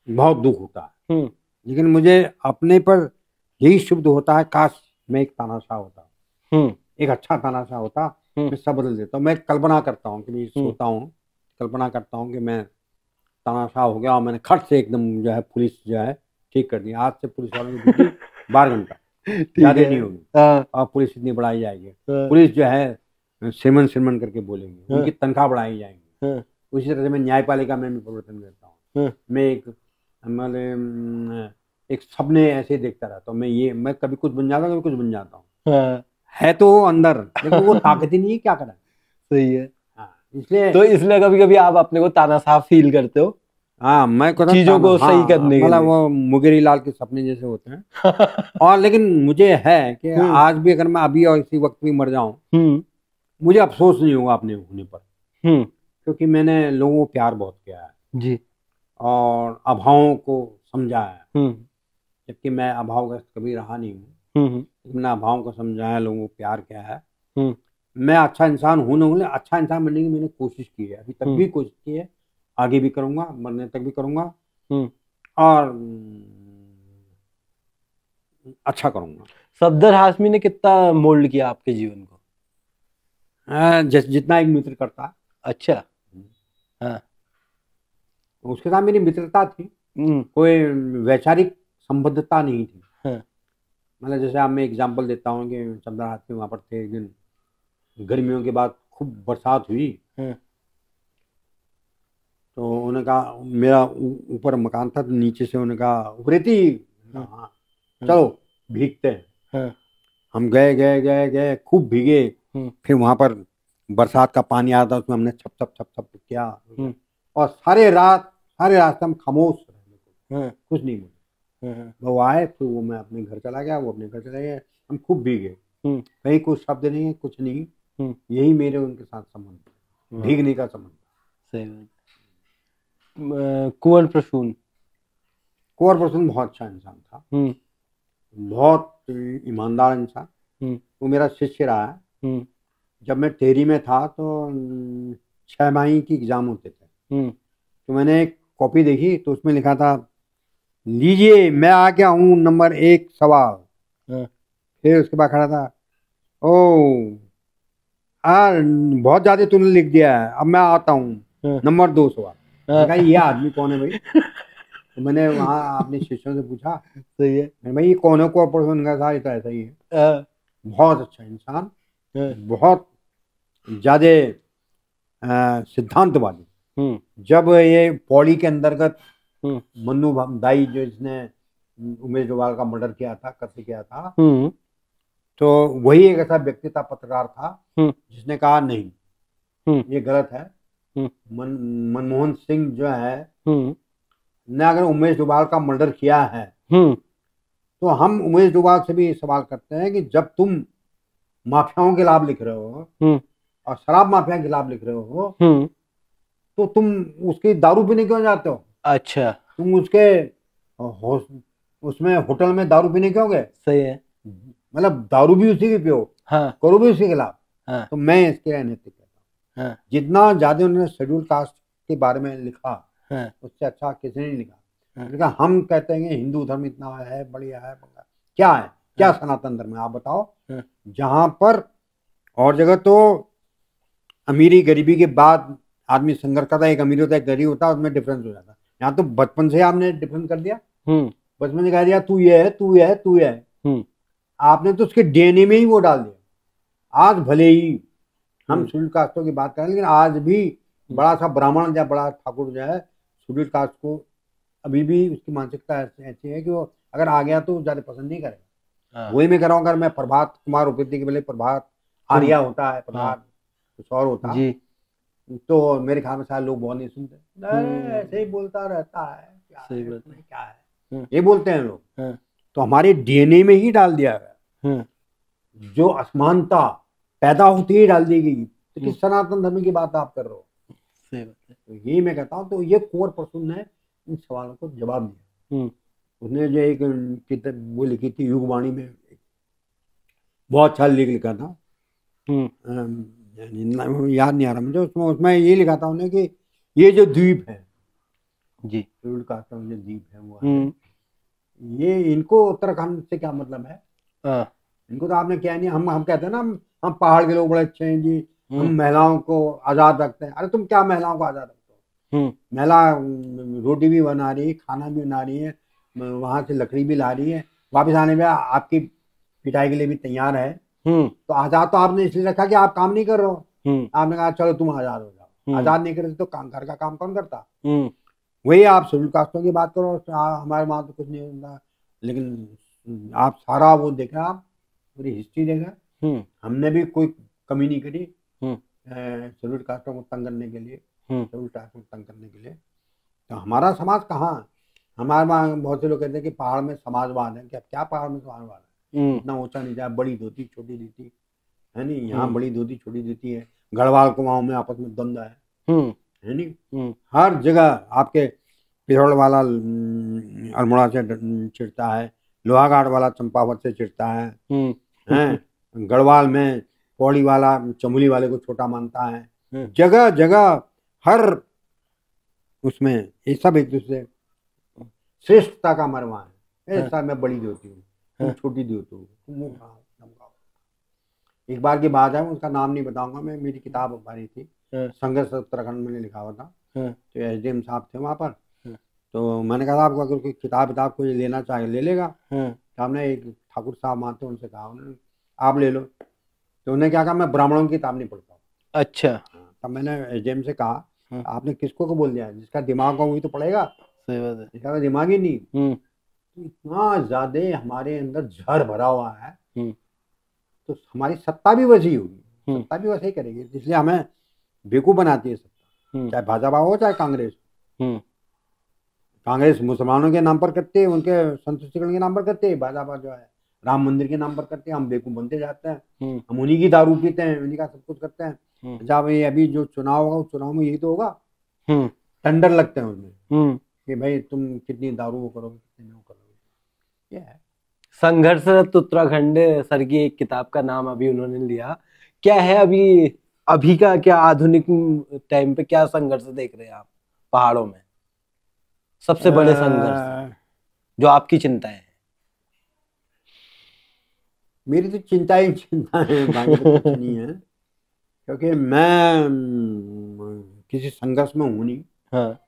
बहुत दुख होता है। लेकिन मुझे अपने पर यही शुभ होता है, काश मैं एक तानाशाह होता, एक अच्छा तानाशाह होता, मैं सब बदल देता हूँ। मैं कल्पना करता हूँ कि मैं सोता हूँ, कल्पना करता हूँ कि मैं तानाशाह हो गया और मैंने खट से एकदम जो है पुलिस जो है ठीक कर दी। आज से पुलिस वालों की ड्यूटी 12 घंटा ज्यादा नहीं होगी, और पुलिस इतनी बढ़ाई जाएगी। पुलिस जो है श्रीमन करके बोलेंगे, उनकी तनख्वाह बढ़ाई जाएंगी। उसी तरह से मैं न्यायपालिका में भी परिवर्तन करता हूँ। मैं एक सपने ऐसे देखता रहता हूँ। मैं कभी कुछ बन जाता हूँ, कभी कुछ बन जाता हूँ। है तो अंदर, लेकिन वो ताकत ही नहीं है, क्या करें। सही है। इसलिए कभी कभी आप अपने को तानाशाह फील करते हो। हाँ, मैं चीजों को सही करने के लिए, मतलब वो मुगेरी लाल के सपने जैसे होते हैं। और लेकिन मुझे है कि आज भी अगर मैं अभी और इसी वक्त भी मर जाऊं, मुझे अफसोस नहीं होगा अपने होने पर, क्योंकि मैंने लोगों को प्यार बहुत किया है जी, और अभावों को समझा है। जबकि मैं अभावग्रस्त कभी रहा नहीं हूँ, मैंने अभावों को समझाया, लोगों को प्यार किया है। मैं अच्छा इंसान हूँ ना हूँ, अच्छा इंसान बनने की मैंने कोशिश की है, अभी तक भी कोशिश की है, आगे भी करूंगा, मरने तक भी करूंगा, और अच्छा करूंगा। सफदर हाशमी ने कितना मोल्ड किया आपके जीवन को? जितना एक मित्र करता है। अच्छा। हाँ, उसके साथ मेरी मित्रता थी, कोई वैचारिक संबद्धता नहीं थी। मतलब जैसे आप, मैं एग्जांपल देता हूँ कि सफदर हाशमी वहां पर थे, एक दिन गर्मियों के बाद खूब बरसात हुई, तो उन्होंने कहा, मेरा ऊपर मकान था, तो नीचे से उन्होंने कहा, उपरेती चलो भीगते हैं। हम गए खूब भीगे। फिर वहां पर बरसात का पानी आया था, उसमें हमने छप छप छप छप किया, और सारे रास्ते हम खामोश रहे, कुछ नहीं बोले। वो आए, फिर वो मैं अपने घर चला गया, वो अपने घर चले गए, हम खूब भीगे, कहीं कुछ शब्द नहीं है, कुछ नहीं। यही मेरे उनके साथ संबंध, भीगने का संबंध। सही। कुंवर प्रसून बहुत अच्छा इंसान था, बहुत ईमानदार इंसान। वो मेरा शिष्य रहा है, जब मैं टेरी में था तो 6 माही की एग्जाम होते थे। तो मैंने एक कॉपी देखी तो उसमें लिखा था, लीजिए मैं आ गया हूँ नंबर 1 सवाल। फिर उसके बाद खड़ा था, ओ बहुत ज्यादा तूने लिख दिया है, अब मैं आता हूँ नंबर 2 सवाल। कहा ये आदमी कौन है भाई? तो मैंने वहाँ अपने शिष्यों से पूछा, सही है भाई ये कौन है कॉर्पोरेशन का? था तो ऐसा ही है, बहुत अच्छा इंसान, बहुत ज्यादा सिद्धांतवादी। जब ये पौड़ी के अंतर्गत मन्नू दाई जो इसने उमेश डोभाल का मर्डर किया था, कत्ल किया था, तो वही एक ऐसा व्यक्ति था, पत्रकार था, जिसने कहा नहीं ये गलत है। मनमोहन सिंह जो है ने अगर उमेश डोभाल का मर्डर किया है तो हम उमेश डोभाल से भी सवाल करते हैं कि जब तुम माफियाओं के खिलाफ लिख रहे हो और शराब माफिया के खिलाफ लिख रहे हो तो तुम उसकी दारू पीने क्यों जाते हो? अच्छा, तुम उसके उसमें होटल में दारू पीने क्यों गए? सही है, मतलब दारू भी उसी की पियो, हाँ, करो भी उसके खिलाफ। हाँ, तो मैं इसके अनैतिक कहता हूँ। हाँ, जितना ज्यादा उन्होंने शेड्यूल कास्ट के बारे में लिखा, हाँ, उससे अच्छा किसी ने नहीं लिखा। हाँ, हम कहते हैं हिंदू धर्म इतना है, बढ़िया है, क्या है, क्या सनातन धर्म है आप बताओ? जहां पर और जगह तो अमीरी गरीबी के बाद आदमी संघर्ष करता है, एक अमीर होता है एक गरीब होता है, उसमें डिफरेंस हो जाता है। यहाँ तो बचपन से आपने डिफरेंस कर दिया, बचपन से कह दिया तू ये है, तू ये है, तू ये है। आपने तो उसके डीएनए में ही वो डाल दिया। आज भले ही हम शेड्यूल कास्टों की बात करें, लेकिन आज भी बड़ा सा ब्राह्मण या बड़ा ठाकुर जो है शेड्यूल कास्ट को अभी भी उसकी मानसिकता ऐसी है कि वो अगर आ गया तो ज्यादा पसंद नहीं करेगा। वही मैं कह रहा हूँ, अगर मैं प्रभात कुमार उपेन्द्र के पहले प्रभात आर्या होता है, प्रभात कुछ और होता जी, तो मेरे ख्याल में शायद लोग बहुत नहीं सुनते, ऐसे ही बोलता रहता है, क्या है ये बोलते हैं लोग। तो हमारे डीएनए में ही डाल दिया गया, जो असमानता पैदा होती ही डाल दी गई। तो किस सनातन धर्म की बात आप कर रहे हो? तो यही मैं कहता हूँ, तो ये कोर पर्सन ने इन सवालों को जवाब दिया। उसने जो एक किताब वो लिखी थी युगवाणी में, बहुत अच्छा लिखा था, याद नहीं आ रहा मुझे, उसमें ये लिखा था उन्हें कि ये जो द्वीप है जी, शेड्यूल कास्ट जो द्वीप है वो है, ये इनको उत्तराखंड से क्या मतलब है? इनको तो आपने क्या नहीं, हम कहते हैं ना हम पहाड़ के लोग बड़े अच्छे हैं जी, हम महिलाओं को आजाद रखते हैं। अरे तुम क्या महिलाओं को आजाद रखते हो? महिला रोटी भी बना रही है, खाना भी बना रही है, वहां से लकड़ी भी ला रही है, वापस आने में आपकी पिटाई के लिए भी तैयार है। तो आजाद तो आपने इसलिए रखा कि आप काम नहीं कर रहे हो। आपने कहा चलो तुम आजाद हो जाओ। आजाद नहीं करते तो घर का काम कौन करता? वही आप शेड्यूल कास्टों की बात करो, हमारे वहां तो कुछ नहीं होता, लेकिन आप सारा वो देखा, आप पूरी हिस्ट्री देखा, हमने भी कोई कमी नहीं करी शेड्यूल कास्टों को तंग करने के लिए, शेड्यूल कास्ट को तंग करने के लिए। तो हमारा समाज कहाँ? हमारे वहाँ बहुत से लोग कहते हैं कि पहाड़ में समाजवाद है। क्या पहाड़ में समाजवाद है? इतना ऊंचा नीचा, बड़ी धोती छोटी धोती है नहीं, यहाँ बड़ी धोती छोटी धोती है, गढ़वाल कुमाऊं में आपस में द्वंद्व है नहीं, हर जगह आपके पिथौर वाला अल्मोड़ा से चिढ़ता है, लोहाघाट वाला चंपावत से चिढ़ता है, गढ़वाल में पौड़ी वाला चमोली वाले को छोटा मानता है। जगह जगह हर उसमें ये सब एक दूसरे श्रेष्ठता का हमारे वहाँ है। ऐसा मैं बड़ी धोती हूँ, तुम छोटी धोती हूँ। एक बार की बात है, उसका नाम नहीं बताऊंगा मैं, मेरी किताब भरी थी संघर्ष उत्तराखंड, मैंने लिखा हुआ था, तो एसडीएम साहब थे वहाँ पर, तो मैंने कहा आपको अगर कोई किताब कोई लेना चाहे ले लेगा। तो हमने एक ठाकुर साहब मानते उनसे कहा, उन्होंने आप ले लो। तो उन्होंने क्या कहा, मैं ब्राह्मणों की किताब नहीं पढ़ता हूँ। अच्छा। तब मैंने एसडीएम से कहा आपने किसको को बोल दिया? जिसका दिमाग हो वही तो पढ़ेगा। सही बात है, इसका दिमाग ही नहीं। इतना ज्यादा हमारे अंदर जहर भरा हुआ है, तो हमारी सत्ता भी वैसी होगी, सत्ता भी वैसे ही करेगी, इसलिए हमें बेवकूफ बनाती है सत्ता, चाहे भाजपा हो चाहे कांग्रेस। कांग्रेस मुसलमानों के नाम पर करते हैं, उनके संतुष्टिकरण के नाम पर करते हैं, भाजपा जो है राम मंदिर के नाम पर करते हैं। हम बेवकूफ बनते जाते हैं, हम उन्हीं की दारू पीते हैं, उन्हीं का सब कुछ करते हैं। जब ये अभी जो चुनाव होगा, उस चुनाव में यही तो होगा, टेंडर लगते हैं उसमें कि भाई तुम कितनी दारू वो करोगे, कितनी वो करोगे। ये है संघर्षरत उत्तराखंड सर की एक किताब का नाम अभी उन्होंने लिया क्या है अभी, अभी का क्या आधुनिक टाइम पे क्या संघर्ष देख रहे हैं आप पहाड़ों में, सबसे बड़े संघर्ष जो आपकी चिंताएं हैं? मेरी तो चिंता ही चिंता है, बाकी तो कुछ नहीं है, क्योंकि मैं किसी संघर्ष में हूं नहीं। हाँ।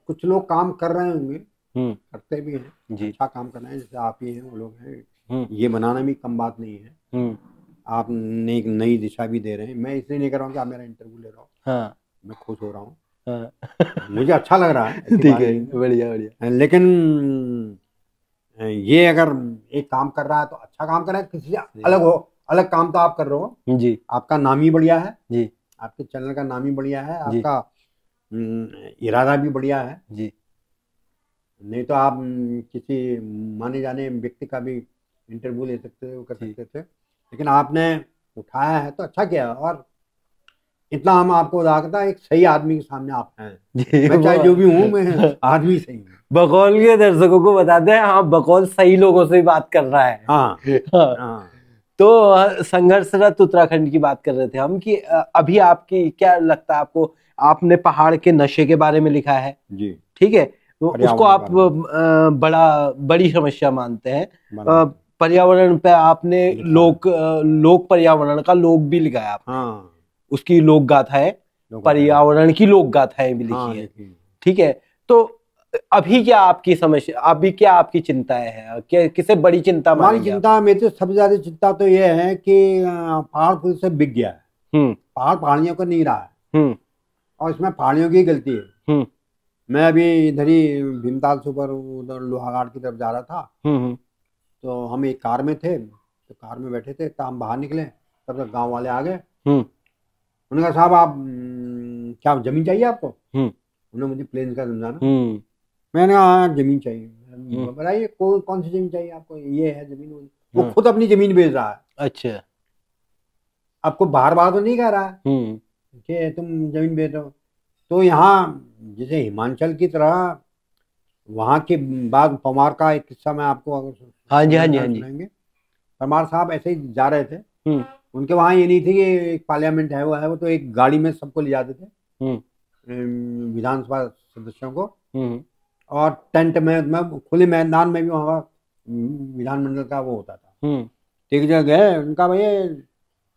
कुछ लोग काम कर रहे होंगे, करते भी हैं जी, अच्छा काम कर रहे हैं, जैसे आप ही हैं, वो लोग हैं। ये बनाना भी कम बात नहीं है। आप एक नई दिशा भी दे रहे हैं। मैं इसलिए नहीं कर रहा हूँ कि आप मेरा इंटरव्यू ले रहे हो। हाँ। मैं खुश हो रहा हूँ। हाँ। मुझे अच्छा लग रहा है। ठीक है, बढ़िया बढ़िया। लेकिन ये अगर एक काम कर रहा है तो अच्छा काम कर रहा है, किसी से अलग हो, अलग काम तो आप कर रहे हो जी, आपका नाम ही बढ़िया है जी, आपके चैनल का नाम ही बढ़िया है, आपका इरादा भी बढ़िया है जी। नहीं तो आप किसी माने जाने व्यक्ति का भी इंटरव्यू ले सकते हो, कर सकते थे, लेकिन आपने उठाया है तो अच्छा किया। और इतना हम आपको बता करता, एक सही आदमी के सामने आप हैं। मैं चाहे जो भी हूँ, मैं आदमी सही हूँ। बकौल के दर्शकों को बताते हैं, हाँ, बकौल सही लोगों से बात कर रहा है। हाँ, हाँ, हाँ। तो संघर्षरत उत्तराखंड की बात कर रहे थे हम कि अभी आपकी क्या लगता है आपको, आपने पहाड़ के नशे के बारे में लिखा है जी, ठीक है, तो उसको आप बड़ी समस्या मानते हैं। पर्यावरण पे आपने लोक पर्यावरण का लोक भी लिखा है आपने। हाँ। उसकी लोक गाथा है, पर्यावरण की लोक गाथाएं भी लिखी है, ठीक है। तो अभी क्या आपकी समस्या, अभी क्या आपकी चिंताएं हैं, क्या किसे बड़ी चिंता हमारी चिंता, मेरी तो सबसे ज्यादा चिंता तो ये है कि पहाड़ खुद से बिक गया है। पहाड़ पहाड़ियों का नहीं रहा है, और इसमें पहाड़ियों की गलती है। मैं अभी इधर ही भीमताल से ऊपर उधर लोहाघाट की तरफ जा रहा था, तो हम एक कार में थे, तो कार में बैठे थे, तो हम बाहर निकले, तब तक गांव वाले आ गए। उन्होंने कहा साहब आप क्या जमीन चाहिए आपको? उन्होंने मुझे प्लेन का समझाना। मैंने कहा हाँ जमीन चाहिए। बताइए कौन सी जमीन चाहिए आपको? ये है जमीन। वो खुद अपनी जमीन बेच रहा है। अच्छा, आपको बार बार तो नहीं कह रहा है कि तुम जमीन बेच रहे हो। तो यहाँ जैसे हिमाचल की तरह वहाँ के बाद परमार का एक किस्सा मैं आपको अगर हाँ जी हाँ जी हाँ जी, परमार साहब ऐसे ही जा रहे थे, उनके वहाँ ये नहीं थी कि एक पार्लियामेंट है वो तो एक गाड़ी में सबको ले जाते थे, विधानसभा सदस्यों को, और टेंट में खुले मैदान में भी वहाँ विधानमंडल का वो होता था। एक जगह गए, उनका भैया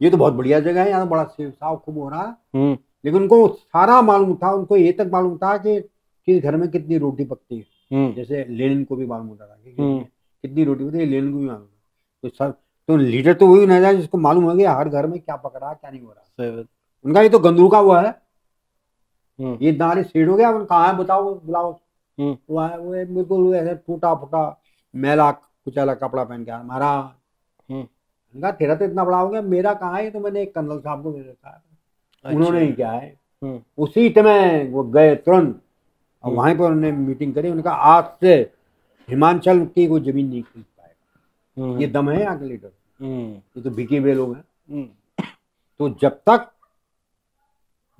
ये तो बहुत बढ़िया जगह है, यहाँ बड़ा सेब साफ खूब हो रहा है, लेकिन उनको सारा मालूम था, उनको ये तक मालूम था कि किस घर में कितनी रोटी पकती है। जैसे लेनिन को भी मालूम होता था कि कितनी रोटी पकती है, लेनिन को भी मालूम था। तो सर, तो लीडर तो वही ना जाए जिसको मालूम हो गया हर घर में क्या पक रहा क्या नहीं हो रहा। उनका ये तो गंदू का हुआ है, ये नारे सेठ हो गया, कहाँ है बताओ, बुलाओ। वो है, वो बिल्कुल ऐसे टूटा फूटा मैला कुचैला कपड़ा पहन के हमारा। उनका तेरा तो इतना बड़ा हो गया, मेरा कहाँ है? तो मैंने एक कर्नल साहब को भेज रखा है। उन्होंने ही क्या है, उसी समय वो गए तुरंत, और वहीं पर उन्होंने मीटिंग करी। उनका आज से हिमाचल की कोई जमीन नहीं खरीद पाएगा। ये दम है यहाँ के लीडर, ये तो बिके हुए लोग हैं। तो जब तक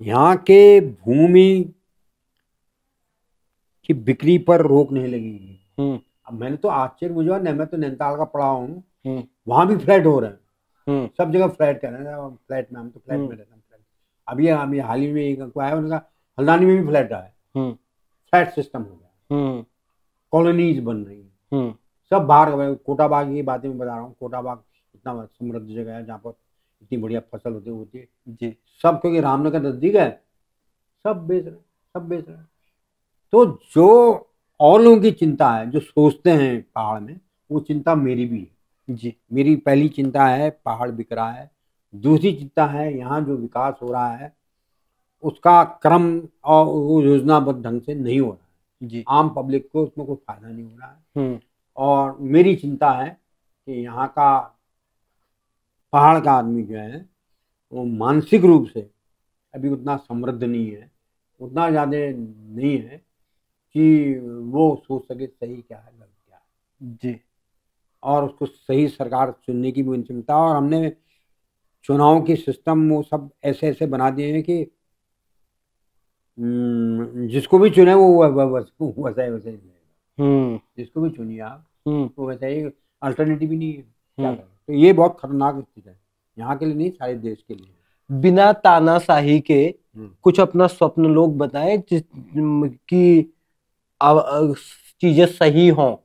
यहाँ के भूमि की बिक्री पर रोक नहीं लगेगी, अब मैंने तो आश्चर्य बुझा, मैं तो नैनीताल का पढ़ा हूँ, वहां भी फ्लैट हो रहे हैं, सब जगह फ्लैट कर रहे हैं। फ्लैट में, हम तो फ्लैट में रहते हैं। अभी हाल ही में एक आया, उनका हल्द्वानी में भी फ्लैट आया, फ्लैट सिस्टम हो गया, कॉलोनीज बन रही है, सब बाहर। कोटाबाग की बातें मैं बता रहा हूँ, कोटाबाग इतना समृद्ध जगह है जहाँ पर इतनी बढ़िया फसल होती है जी, सब क्योंकि रामनगर नजदीक है, सब बेच रहे, सब बेच रहे। तो जो और लोगों की चिंता है, जो सोचते हैं पहाड़ में, वो चिंता मेरी भी है जी। मेरी पहली चिंता है पहाड़ बिक रहा है, दूसरी चिंता है यहाँ जो विकास हो रहा है उसका क्रम और वो योजनाबद्ध ढंग से नहीं हो रहा है जी। आम पब्लिक को उसमें कोई फायदा नहीं हो रहा है। और मेरी चिंता है कि यहाँ का पहाड़ का आदमी जो है वो मानसिक रूप से अभी उतना समृद्ध नहीं है, उतना ज़्यादा नहीं है कि वो सोच सके सही क्या है गलत क्या है जी। और उसको सही सरकार चुनने की भी चिंता। और हमने चुनाव के सिस्टम वो सब ऐसे ऐसे बना दिए हैं कि जिसको भी चुने वो वैसा ही जिसको भी चुनिए आप वो वैसा ही, अल्टरनेटिव ही नहीं है क्या करें। तो ये बहुत खतरनाक स्थिति है। यहाँ के लिए नहीं, सारे देश के लिए। बिना तानाशाही के कुछ अपना स्वप्न लोग बताएं कि चीजें सही हों,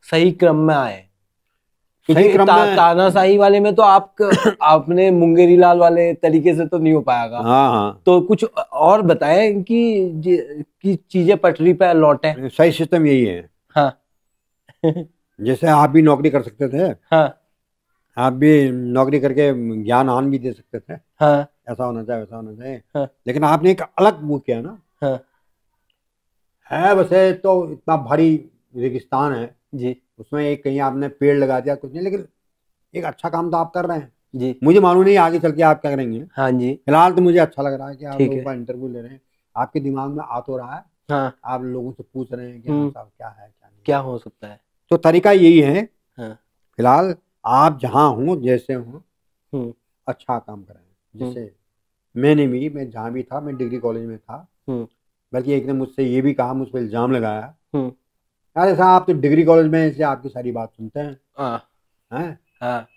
सही क्रम में आए। सही क्रम में तानाशाही वाले में तो आपने मुंगेरी लाल वाले तरीके से तो नहीं हो पाएगा। हाँ हाँ, तो कुछ और बताएं कि चीजें पटरी पे लौटे। सही सिस्टम यही है। हाँ जैसे आप भी नौकरी कर सकते थे, हाँ, आप भी नौकरी करके ज्ञान आन भी दे सकते थे। हाँ, ऐसा होना चाहिए, वैसा होना चाहिए। हाँ, लेकिन आपने एक अलग वो किया ना। हाँ, है वैसे तो इतना भारी रेगिस्तान है जी, उसमें एक कहीं आपने पेड़ लगा दिया, कुछ नहीं, लेकिन एक अच्छा काम तो आप कर रहे हैं जी। मुझे मालूम नहीं आगे चल के आप क्या करेंगे। हाँ जी, फिलहाल तो मुझे अच्छा लग रहा है कि आप ठीक लोगों है। का इंटरव्यू ले रहे हैं, आपके दिमाग में आ तो रहा है, हाँ, आप लोगों से पूछ रहे हैं कि हाँ साहब क्या है क्या नहीं, क्या हो सकता है। तो तरीका यही है। हाँ, फिलहाल आप जहाँ हो, जैसे हो, हम्म, अच्छा काम करें। जैसे मैं जहाँ भी था, मैं डिग्री कॉलेज में था, बल्कि एक ने मुझसे ये भी कहा, मुझ पर इल्जाम लगाया, यार ऐसा आप तो डिग्री कॉलेज में ऐसे आपकी सारी बात सुनते हैं। हैं? हाँ,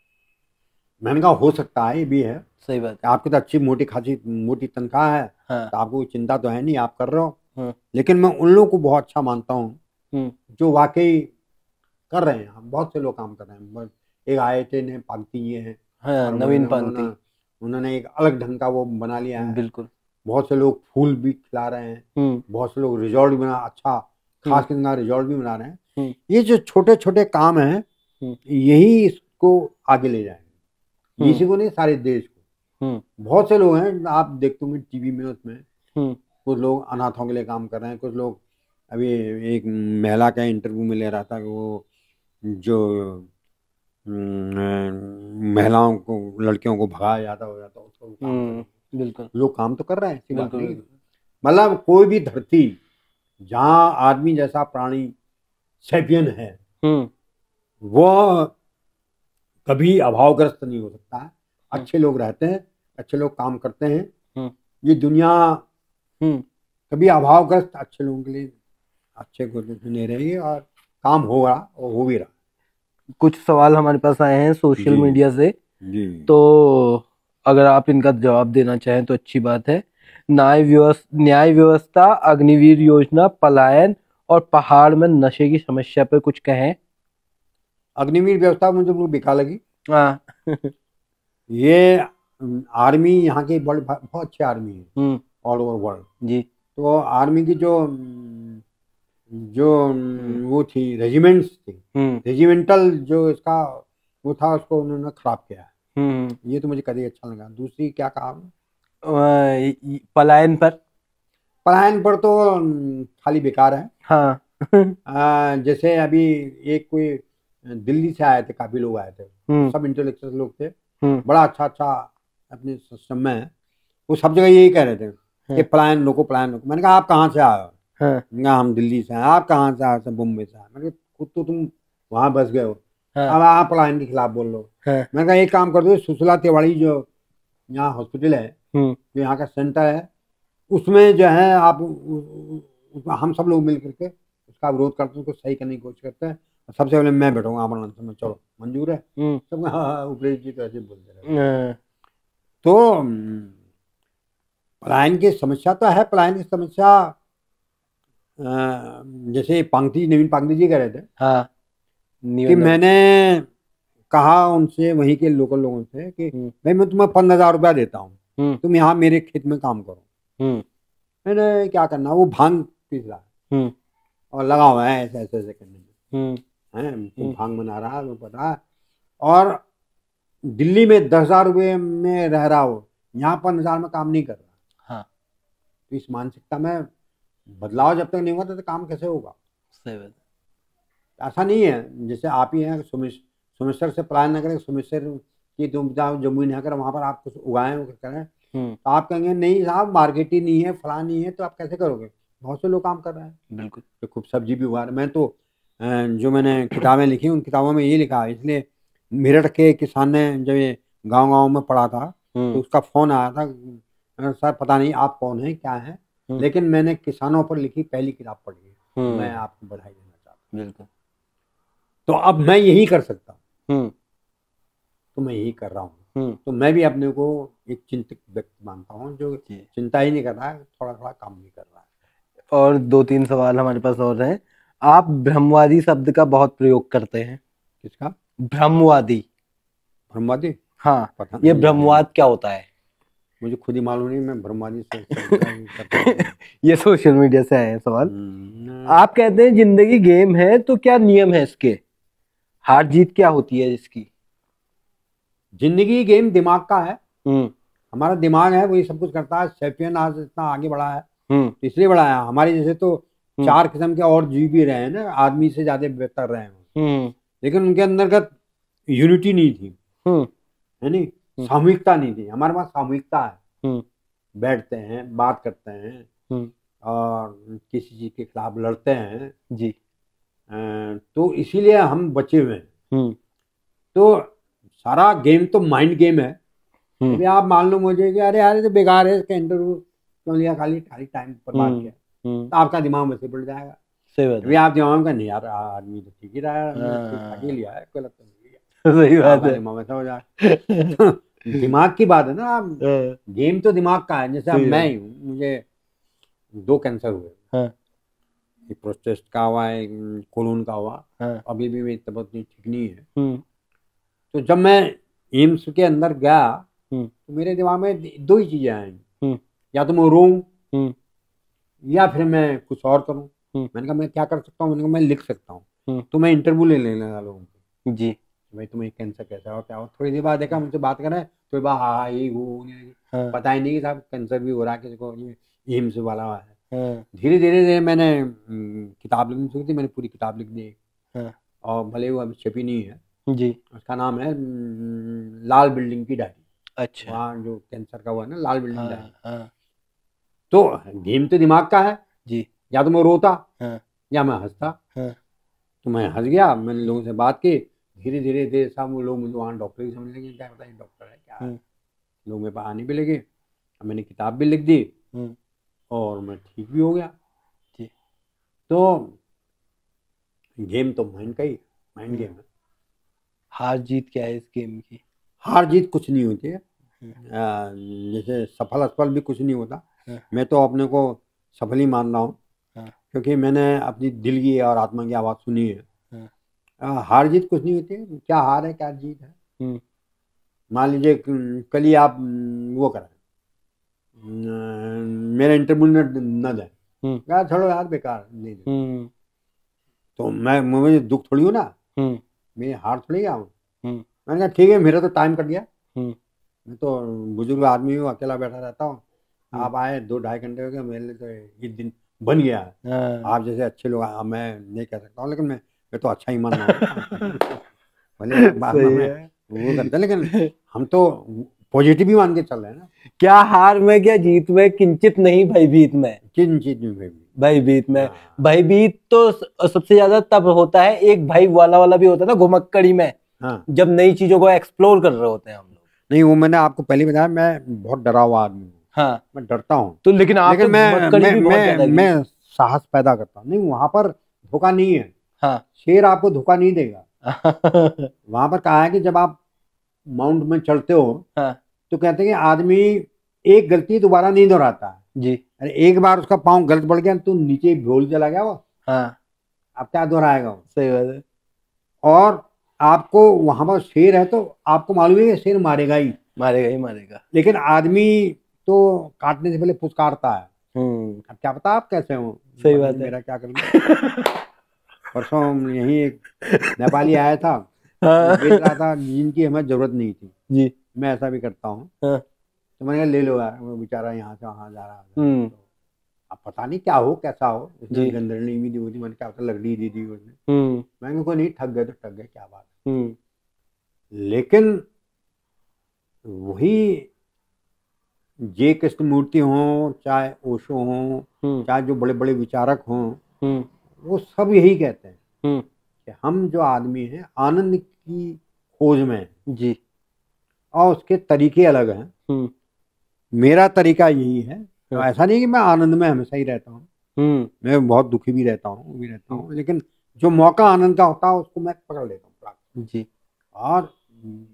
मैंने कहा हो सकता है, ये भी है, सही बात। आपकी तो अच्छी मोटी खासी मोटी तनख्वाह है, हाँ, तो आपको कोई चिंता तो है नहीं, आप कर रहे हो। हाँ, लेकिन मैं उन लोगों को बहुत अच्छा मानता हूँ जो वाकई कर रहे हैं। हम बहुत से लोग काम कर रहे हैं। एक आईआईटी ने पागती ये है, हाँ, नवीन पांती, उन्होंने एक अलग ढंग का वो बना लिया है। बिल्कुल। बहुत से लोग फूल भी खिला रहे हैं, बहुत से लोग रिजॉर्ट भी बना, अच्छा खास किस्म का रिजॉर्ट भी बना रहे हैं। ये जो छोटे छोटे काम हैं, यही इसको आगे ले जाएंगे, इसी को नहीं, सारे देश को। बहुत से लोग हैं, आप देखते होंगे टीवी में, उसमें कुछ लोग अनाथों के लिए काम कर रहे हैं, कुछ लोग, अभी एक महिला का इंटरव्यू में ले रहा था कि वो जो महिलाओं को, लड़कियों को भगाया जाता हो जाता उसको काम बिल्कुल, लोग काम तो कर रहे हैं, ऐसी बात नहीं। मतलब कोई भी धरती जहाँ आदमी जैसा प्राणी सैपियन है, वो कभी अभावग्रस्त नहीं हो सकता है। अच्छे लोग रहते हैं, अच्छे लोग काम करते हैं। ये दुनिया कभी अभावग्रस्त अच्छे लोगों के लिए अच्छे को नहीं रहेगी, और काम होगा और हो भी रहा। कुछ सवाल हमारे पास आए हैं सोशल मीडिया से, तो अगर आप इनका जवाब देना चाहें तो अच्छी बात है। न्याय व्यवस्था, अग्निवीर योजना, पलायन और पहाड़ में नशे की समस्या पर कुछ कहें। अग्निवीर व्यवस्था मुझे बिल्कुल बेकार लगी। हाँ ये आर्मी यहाँ की बहुत अच्छी आर्मी है ऑल ओवर वर्ल्ड जी। तो आर्मी की जो वो थी, रेजिमेंट्स थी, रेजिमेंटल जो इसका वो था, उसको उन्होंने खराब किया है। ये तो मुझे कभी अच्छा लगा। दूसरी क्या कहा, पलायन पर तो खाली बेकार है। हाँ जैसे अभी एक कोई दिल्ली से आए थे, काफी लोग आए थे, सब इंटेलेक्चुअल लोग थे, बड़ा अच्छा अच्छा अपने सिस्टम में है। वो सब जगह यही कह रहे थे कि पलायन रोको, पलायन रोको। मैंने कहा आप कहाँ से आए हो? हम दिल्ली से आए। आप कहाँ से आए? मुंबई से आए। मैंने कहा खुद तो तुम वहां बस गए हो, अब आप पलायन के खिलाफ बोल लो। मैंने कहा एक काम कर दो, सुशीला तिवारी जो यहाँ हॉस्पिटल है, जो यहाँ का सेंटर है, उसमें जो है आप हम सब लोग मिल करके उसका विरोध करते हैं, उसको सही करने की कोशिश करते हैं। सबसे पहले मैं बैठूंगा आमरण में, चलो मंजूर है? सब उपरेश जी तो ऐसे बोलते रहे। तो पलायन की समस्या तो है। पलायन की समस्या जैसे नवीन पांगती जी कह रहे थे कि मैंने कहा उनसे, वहीं के लोकल लोगों से, कि भाई मैं तुम्हें 15,000 रुपया देता हूँ, तुम यहाँ मेरे खेत में काम करो। मैंने क्या करना, वो भांग पीस रहा है और लगा हुआ है ऐसे ऐसे ऐसे करने में, तो भांग बना रहा है, वो पता है। और दिल्ली में 10,000 रुपये में रह रहा हो, यहाँ 15,000 में काम नहीं कर रहा। तो इस मानसिकता में बदलाव जब तक नहीं होगा तो काम कैसे होगा? सही बात। ऐसा नहीं है जैसे आप ही हैं, सुमेश्वर से पलायन न करें, सुमेश्वर की तुम जम्मू नहीं करें, वहां पर आप कुछ उगाएं करें, तो आप कहेंगे नहीं साहब मार्केट ही नहीं है, फला नहीं है, तो आप कैसे करोगे? बहुत से लोग काम कर रहे हैं, बिल्कुल, तो खूब सब्जी भी उगा रहे हैं। मैं तो जो मैंने किताबें लिखी, उन किताबों में ये लिखा है। इसलिए मेरठ के किसान ने जब ये गाँव में पढ़ा था, तो उसका फोन आया था, सर पता नहीं आप कौन है, क्या है, लेकिन मैंने किसानों पर लिखी पहली किताब पढ़ी है, मैं आपको बधाई देना चाहता हूँ। बिल्कुल। तो अब मैं यही कर सकता हूँ, तो मैं यही कर रहा हूँ। तो मैं भी अपने को एक चिंतित व्यक्ति मानता हूँ, जो चिंता ही नहीं कर रहा है, थोड़ा थोड़ा काम भी कर रहा है। और 2-3 सवाल हमारे पास और हैं। आप ब्रह्मवादी शब्द का बहुत प्रयोग करते हैं। किसका? ब्रह्मवादी। ब्रह्मवादी? हाँ, पता ये नहीं, ब्रह्मवाद क्या होता है? मुझे खुद ही मालूम नहीं, मैं ब्रह्मवादी से करता हूँ। ये सोशल मीडिया से आए हैं सवाल। आप कहते हैं जिंदगी गेम है, तो क्या नियम है इसके? हार जीत क्या होती है इसकी? जिंदगी गेम दिमाग का है। हमारा दिमाग है, वही सब कुछ करता है। सैपियन आज इतना आगे बढ़ा है तो इसलिए बढ़ा है। हमारे जैसे तो 4 किस्म के और जीव भी रहे हैं ना, आदमी से ज्यादा बेहतर रहे हैं, लेकिन उनके अंदर का यूनिटी नहीं थी, है नहीं, सामूहिकता नहीं थी। हमारे पास सामूहिकता है, बैठते हैं, बात करते हैं और किसी चीज के खिलाफ लड़ते हैं जी। तो इसीलिए हम बचे हुए हैं। तो सारा गेम तो माइंड गेम है। अभी आप मान लो मुझे कि अरे यार ये तो बेकार है, इसका इंटरव्यू क्यों लिया, खाली टाइम पर बात किया, तो आपका दिमाग वैसे पड़ जाएगा। सही बात है। अभी आप दिमाग का नहीं यार, आदमी तो ठीक ही रहा है, आगे लिया है, गलत तो नहीं लिया, सही बात है, दिमाग वैसा हो जाए। दिमाग की बात है ना। आप गेम तो दिमाग का है। जैसे अब मैं ही हूँ, मुझे 2 कैंसर हुए, एक प्रोस्टेट का हुआ है, कोलोन का हुआ, अभी भी मेरी तबीयत ठीक नहीं है। तो जब मैं एम्स के अंदर गया तो मेरे दिमाग में 2 ही चीजें आई, या तो मैं रोऊं या फिर मैं कुछ और करूं। मैंने कहा मैं क्या कर सकता हूँ? मैंने कहा मैं लिख सकता हूँ। तो मैं इंटरव्यू ले लेने लोगों को जी, भाई तुम्हें कैंसर कैसा हो, क्या हो। थोड़ी देर बाद देखा मुझसे बात करें, थोड़ी बार हाँ ये वो पता ही नहीं कि साहब कैंसर भी हो रहा है किसी को, एम्स वाला है। धीरे धीरे मैंने किताब लिखनी शुरू की। मैंने पूरी किताब लिख दी, और भले वो अभी छपी नहीं है जी। उसका नाम है लाल बिल्डिंग की डायरी। अच्छा, वहाँ जो कैंसर का हुआ है ना, लाल बिल्डिंग डायरी। तो गेम तो दिमाग का है जी। या तो मैं रोता या मैं हंसता। तो मैं हंस गया, मैंने लोगों से बात की, धीरे धीरे धीरे सब लोग मुझे वहाँ डॉक्टर ही समझ लगे, क्या पता है डॉक्टर है क्या है। लोग मेरे पास आने भी लगे, मैंने किताब भी लिख दी और मैं ठीक भी हो गया जी। तो गेम तो माइंड का ही, माइंड गेम है। हार जीत क्या है इस गेम की? हार जीत कुछ नहीं होती है। जैसे सफल असफल भी कुछ नहीं होता। मैं तो अपने को सफल ही मान रहा हूँ, क्योंकि मैंने अपनी दिल की और आत्मा की आवाज़ सुनी है। हार जीत कुछ नहीं होती है। क्या हार है क्या जीत है? मान लीजिए कल ही आप वो करें, मेरा इंटरव्यू न दें, यार छोड़ो यार बेकार नहीं दे, तो मुझे दुख थोड़ी हो ना, मैं हार थोड़ी गया हूँ। मैंने कहा ठीक है, मेरा तो टाइम कट गया, मैं तो बुजुर्ग आदमी हूँ, अकेला बैठा रहता हूँ। आप आए 2-2.5 घंटे हो गए, मेरे लिए तो एक दिन बन गया है। आप जैसे अच्छे लोग, मैं नहीं कह सकता हूँ, लेकिन मैं तो अच्छा ही मान रहा हूँ। भले बाद में वो करते हैं, लेकिन हम तो पॉजिटिव ही मान के चल रहे हैं ना। क्या हार में क्या जीत में किंचित नहीं भयभीत में, किंचित नहीं भयभीत में। भयभीत तो सबसे ज्यादा तब होता है, एक भाई वाला भी होता है ना घुमक्कड़ी में, जब नई चीजों को एक्सप्लोर कर रहे होते हैं हम लोग। नहीं, वो मैंने आपको पहले बताया, मैं बहुत डरा हुआ आदमी हूँ। हाँ, मैं डरता हूँ तो, लेकिन मैं साहस पैदा करता हूँ। नहीं, वहां पर धोखा नहीं है। हाँ, शेर आपको धोखा नहीं देगा। वहां पर कहा है कि जब आप माउंट में चढ़ते हो, हाँ, तो कहते हैं कि आदमी एक गलती दोबारा नहीं दोहराता जी। अरे एक बार उसका पाँव गलत बढ़ गया तो नीचे भूल चला गया वो, हाँ, आप क्या दोहराएगा वो। सही बात है। और आपको वहां पर शेर है तो आपको मालूम है कि शेर मारेगा ही मारेगा, लेकिन आदमी तो काटने से पहले फुसकारता है। अब क्या पता आप कैसे हो। सही बात है। मेरा क्या करूँगा। परसों यही एक नेपाली आया था, बेच रहा था, जिनकी हमें जरूरत नहीं थी जी। मैं ऐसा भी करता हूँ। तो मैंने कहा ले लो यार, वो बेचारा यहाँ से वहाँ जा रहा है, तो अब पता नहीं क्या हो कैसा हो। उसने गंदरनी भी दी थी, मैंने क्या पता लकड़ी दी थी उसने। मैंने कहा नहीं, ठग गए तो ठग गए, क्या बात। लेकिन वही जे कृष्णमूर्ति हों, चाहे ओशो हों, चाहे जो बड़े बड़े विचारक हों, वो सब यही कहते हैं कि हम जो आदमी हैं आनंद की खोज में जी, और उसके तरीके अलग हैं। मेरा तरीका यही है। तो ऐसा नहीं कि मैं आनंद में हमेशा ही रहता हूँ, मैं बहुत दुखी भी रहता हूँ, लेकिन जो मौका आनंद का होता है उसको मैं पकड़ लेता हूँ जी। और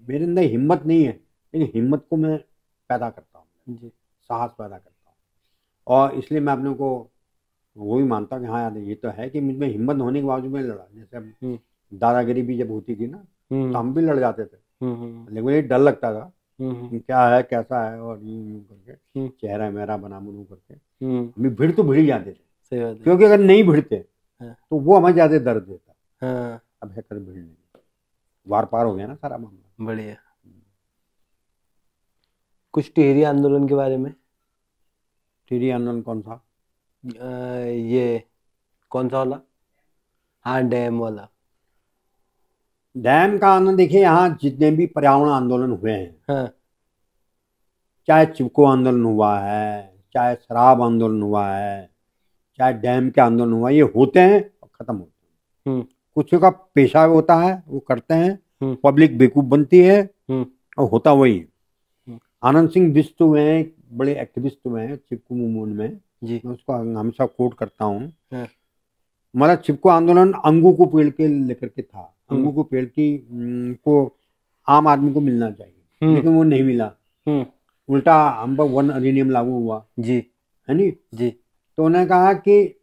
मेरे अंदर हिम्मत नहीं है लेकिन हिम्मत को मैं पैदा करता हूँ जी, साहस पैदा करता हूँ। और इसलिए मैं अपने को वो भी मानता हूँ कि हाँ यार ये तो है कि मुझमें हिम्मत होने के बावजूद मैं लड़ा। जैसे अब दादागिरी भी जब होती थी ना तो हम भी लड़ जाते थे, लेकिन मुझे डर लगता था कि क्या है कैसा है, और यूं करके चेहरा मेरा बना बनू करके हम भिड़ तो भिड़ जाते थे, क्योंकि अगर नहीं भिड़ते तो वो हमें ज्यादा दर्द देता। अब है कर भिड़ नहीं, वार पार हो गया ना सारा मामला। बढ़िया। कुछ टिहरी आंदोलन के बारे में? टिहरी आंदोलन कौन सा? ये कौन सा वाला? हाँ, डैम वाला। डैम का आंदोलन देखिए, यहाँ जितने भी पर्यावरण आंदोलन हुए हैं, हाँ, चाहे चिपको आंदोलन हुआ है, चाहे शराब आंदोलन हुआ है, चाहे डैम के आंदोलन हुआ, ये होते हैं और खत्म होते हैं। कुछ का पेशा होता है, वो करते हैं, पब्लिक बेवकूफ बनती है और होता वही है। आनंद सिंह बिष्ट हुए हैं, बड़े एक्टिविस्ट हुए हैं चिपको मूवमेंट में जी, मैं उसको हमेशा कोट करता हूँ। मतलब चिपको आंदोलन अंगू को पेड़ के लेकर के था, अंगू को पेड़ की को आम आदमी को मिलना चाहिए, लेकिन वो नहीं मिला, उल्टा हम पर वन अधिनियम लागू हुआ जी, है नी जी। तो उन्होंने कहा कि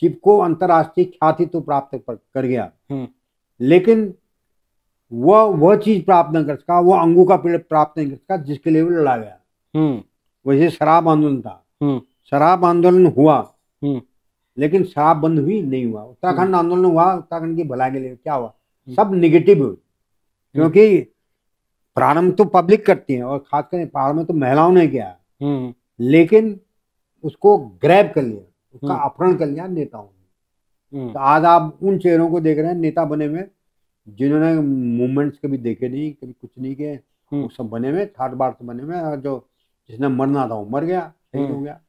चिपको अंतर्राष्ट्रीय ख्याति तो प्राप्त कर गया, लेकिन वह चीज प्राप्त नहीं कर सका, वो अंगू का पेड़ प्राप्त नहीं कर सका जिसके लिए वो लड़ा गया। वैसे शराब आंदोलन था, शराब आंदोलन हुआ, लेकिन शराब बंद हुई नहीं हुआ। उत्तराखंड आंदोलन हुआ, उत्तराखंड की भलाई के लिए क्या हुआ, सब निगेटिव हुई, क्योंकि प्रारंभ तो पब्लिक करती है और खासकर पहाड़ में तो महिलाओं ने किया, लेकिन उसको ग्रैब कर लिया, उसका अपहरण कर लिया नेताओं ने। तो आज आप उन चेहरों को देख रहे हैं नेता बने हुए, जिन्होंने मूवमेंट्स कभी देखे नहीं, कभी कुछ नहीं किए, वो सब बने हुए, ठाट बाट बने हुए, और जो जिसने मरना था वो मर गया, शहीद हो गया।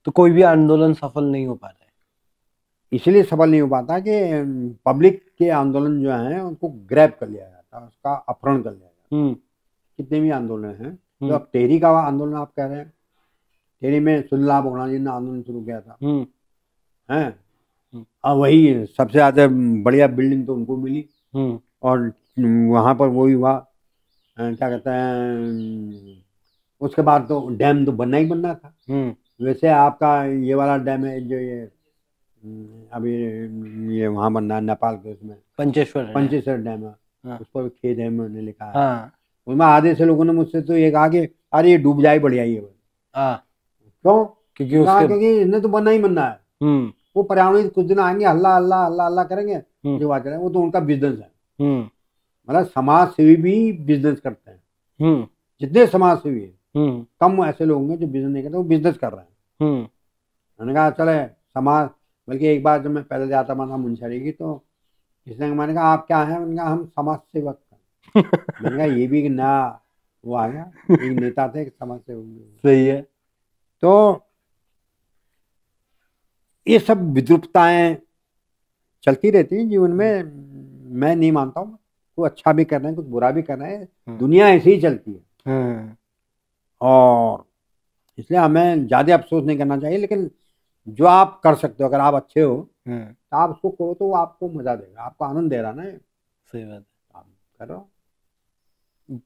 तो कोई भी आंदोलन सफल नहीं हो पा रहा है, इसलिए सफल नहीं हो पाता कि पब्लिक के आंदोलन जो है उनको ग्रैब कर लिया जाता है, उसका अपहरण कर लिया जाता है। कितने भी आंदोलन हैं, तो अब टेहरी का आंदोलन आप कह रहे हैं, टेहरी में सुनील बोगड़ा जी ने आंदोलन शुरू किया था, हैं, अब वही सबसे ज्यादा बढ़िया बिल्डिंग तो उनको मिली, और वहां पर वही हुआ, क्या कहते हैं, उसके बाद तो डैम तो बनना ही बनना था। वैसे आपका ये वाला डैम है जो ये अभी ये वहां बनना है नेपाल के, उसमें पंचेश्वर डैम है, उस पर खेद है, मैंने लिखा है। उसमें आधे से लोगों ने मुझसे तो ये कहा कि अरे ये डूब जाए, बढ़िया ये क्यों, क्योंकि इसने तो बनना ही बनना है। वो पर्यावरण कुछ दिन आएंगे, अल्लाह अल्लाह अल्लाह अल्लाह करेंगे, जो बात करेंगे, वो तो उनका बिजनेस है। मतलब समाज सेवी भी बिजनेस करते हैं, जितने समाज सेवी है कम ऐसे लोग हैं जो बिजनेस नहीं करते, वो बिजनेस कर रहे हैं। मैंने कहा चले समाज, बल्कि एक बार जब मैं पहले जाता था मुंशियारी की, तो किसने मैंने कहा आप क्या हैं, मैंने कहा हम समाज सेवक हैं। मैंने कहा ये भी ना वो आ गया, एक नेता थे समाज सेवक। सही है। तो ये सब विद्रुपताएं चलती रहती हैं जीवन में। मैं नहीं मानता हूँ, कुछ अच्छा भी कर रहे हैं, कुछ बुरा भी कर रहे हैं, दुनिया ऐसी ही चलती है, और इसलिए हमें ज्यादा अफसोस नहीं करना चाहिए। लेकिन जो आप कर सकते हो, अगर आप अच्छे हो तो आप उसको करो, तो वो आपको मजा देगा, आपको आनंद दे रहा ना। सही बात है, आप करो।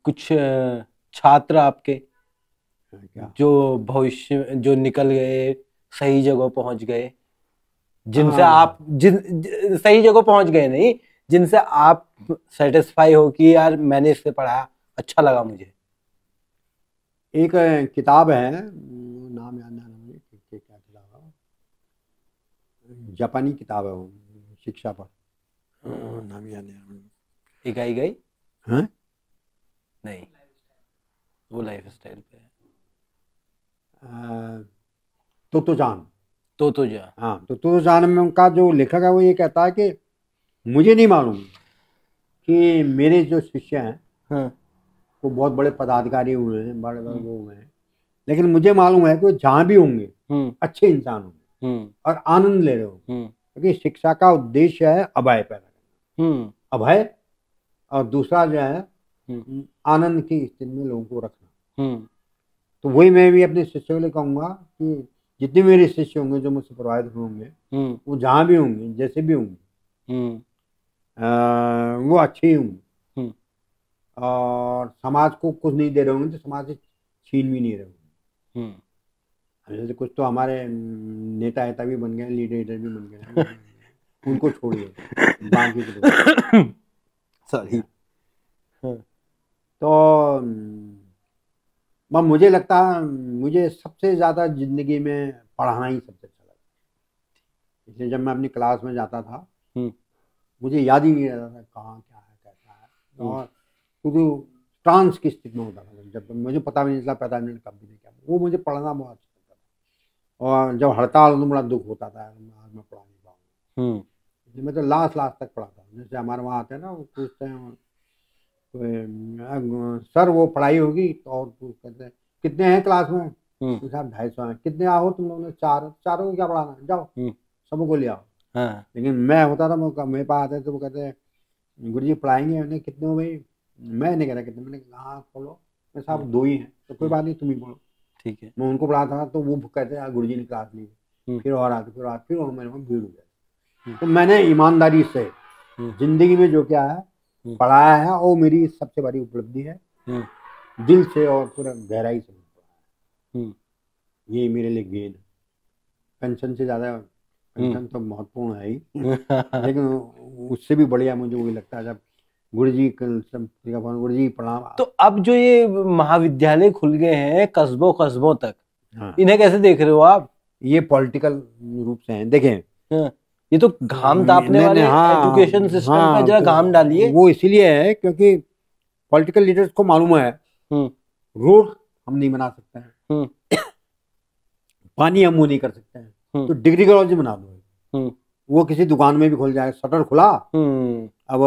कुछ छात्र आपके जो भविष्य जो निकल गए, सही जगह पहुंच गए, जिनसे आप सही जगह पहुंच गए नहीं, जिनसे आप सेटिस्फाई हो कि यार मैंने इससे पढ़ा, अच्छा लगा मुझे। एक किताब है, नाम याद नहीं मुझे, क्या किताब है, जापानी किताब है वो, शिक्षा पर, नाम याद नहीं। इकाई गई हाँ नहीं, वो लाइफ स्टाइल पे है। तो जान, हाँ, तो जान में उनका जो लेखक है वो ये कहता है कि मुझे नहीं मालूम कि मेरे जो शिष्य हैं वो बहुत बड़े पदाधिकारी हुए हैं, बड़े बड़े वो हुए हैं, लेकिन मुझे मालूम है कि वो जहाँ भी होंगे अच्छे इंसान होंगे और आनंद ले रहे हो, क्योंकि शिक्षा का उद्देश्य है अभय पैदा करना, अभय, और दूसरा जो है आनंद की स्थिति में लोगों को रखना। तो वही मैं भी अपने शिष्यों के लिए कहूंगा कि जितने मेरे शिष्य होंगे जो मुझसे प्रभावित होंगे, वो जहाँ भी होंगे, जैसे भी होंगे, वो अच्छे ही होंगे, और समाज को कुछ नहीं दे रहे होंगे तो समाज से छीन भी नहीं रहे होंगे। जैसे कुछ तो हमारे नेता नेता भी बन गए, लीडर भी बन गए, उनको छोड़िए, बाकी तो सॉरी। तो मुझे लगता है मुझे सबसे ज्यादा जिंदगी में पढ़ाना ही सबसे अच्छा लगता है। इसलिए जब मैं अपनी क्लास में जाता था मुझे याद ही नहीं रहता था कहाँ क्या है कैसा है, और क्योंकि ट्रांस की स्थिति में होता था, जब मुझे पता भी नहीं चला 45 मिनट कब भी नहीं, क्या वो मुझे पढ़ना बहुत अच्छा लगता था। और जब हड़ताल हो तो बड़ा दुख होता था, आज मैं पढ़ा नहीं पाऊंगा। मैं तो लास्ट तक पढ़ाता हूँ। जैसे हमारे वहाँ आते हैं ना, वो पूछते हैं तो सर वो पढ़ाई होगी तो, और कहते हैं कितने हैं क्लास में, तो साहब 250 हैं। कितने आओ तुम लोगों ने? चारों को क्या पढ़ाना, जाओ सबको ले आओ। लेकिन मैं होता था, मेरे पास आते थे, वो कहते हैं गुरु जी पढ़ाएंगे। मैंने कितने हो भाई? मैं नहीं कह रहा कितने, मैंने कहा खोलो, मैं साहब 2 ही हैं, तो कोई बात नहीं तुम ही पढ़ो। ठीक है, मैं उनको पढ़ाता था तो वो कहते हैं गुरु जी ने क्लास ली, फिर और आते फिर मेरे को भीड़ हो जाती। तो मैंने ईमानदारी से जिंदगी में जो क्या है पढ़ाया है वो मेरी सबसे बड़ी उपलब्धि है, दिल से और पूरा गहराई से पढ़ाया है। ये मेरे लिए गेन है। पेंशन से ज्यादा, पेंशन तो महत्वपूर्ण है ही लेकिन उससे भी बढ़िया मुझे वही लगता है जब गुरु जी प्रणाम। तो अब जो ये महाविद्यालय खुल गए हैं कस्बों तक, इन्हें कैसे देख रहे हो आप? ये पॉलिटिकल रूप से हैं, देखें ये तो घाम तापने वाले एजुकेशन सिस्टम पे जरा घाम डालिए। वो इसीलिए है क्योंकि पॉलिटिकल लीडर्स को मालूम है रोड हम नहीं बना सकते हैं, पानी हम वो नहीं कर सकते हैं, तो डिग्री कॉलेज बना दो। वो किसी दुकान में भी खुल जाए, शटर खुला, अब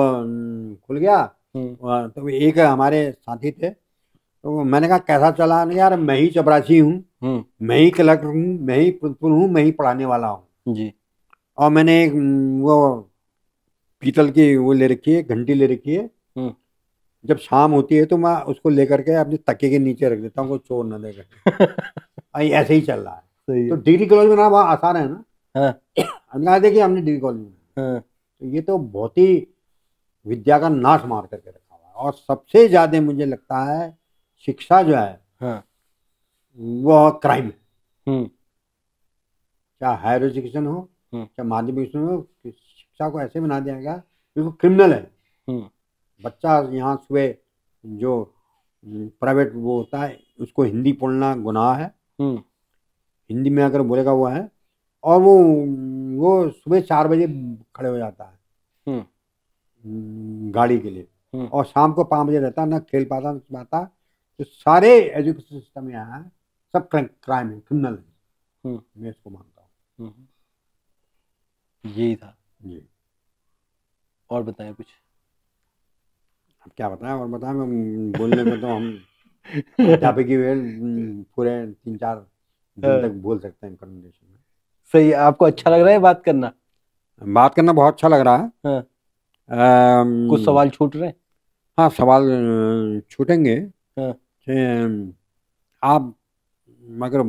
खुल गया। तो एक हमारे साथी थे, तो मैंने कहा कैसा चला? यार मैं ही चपरासी हूँ, मैं ही कलेक्टर हूँ, मैं ही प्रिंसिपल हूँ, मैं ही पढ़ाने वाला हूँ जी। और मैंने एक वो पीतल की वो ले रखी है, घंटी ले रखी है, जब शाम होती है तो मैं उसको लेकर के अपने तकिए के नीचे रख देता हूँ, कोई चोर न देकर ऐसे ही चल रहा है। तो डिग्री कॉलेज में ना बहुत आसान है ना। हमने देखिए हमने डिग्री कॉलेज में, तो ये तो बहुत ही विद्या का नाश मार करके रखा हुआ है। और सबसे ज्यादा मुझे लगता है शिक्षा जो है वह क्राइम है, चाहे हायर एजुकेशन हो चाहे माध्यमिक एजुकेशन हो, शिक्षा को ऐसे बना दिया गया बिल्कुल क्रिमिनल है। बच्चा यहाँ सुबह जो प्राइवेट वो होता है उसको हिंदी बोलना गुनाह है, हिंदी में अगर बोलेगा वो है, और वो सुबह 4 बजे खड़े हो जाता है गाड़ी के लिए, और शाम को 5 बजे रहता है, ना खेल पाता ना पाता। तो सारे एजुकेशन सिस्टम यहाँ है सब क्राइम है, क्रिमिनल है, मैं इसको मानता हूँ। यही था जी। और बताएं कुछ? अब क्या बताएं और बताएं, बोलने में तो हम अध्यापक की पूरे 3-4 दिन तक बोल सकते हैं कन्वर्सेशन में। सही। आपको अच्छा लग रहा है बात करना? बात करना बहुत अच्छा लग रहा है। कुछ सवाल छूट रहे हैं? हाँ सवाल छूटेंगे। आप मगर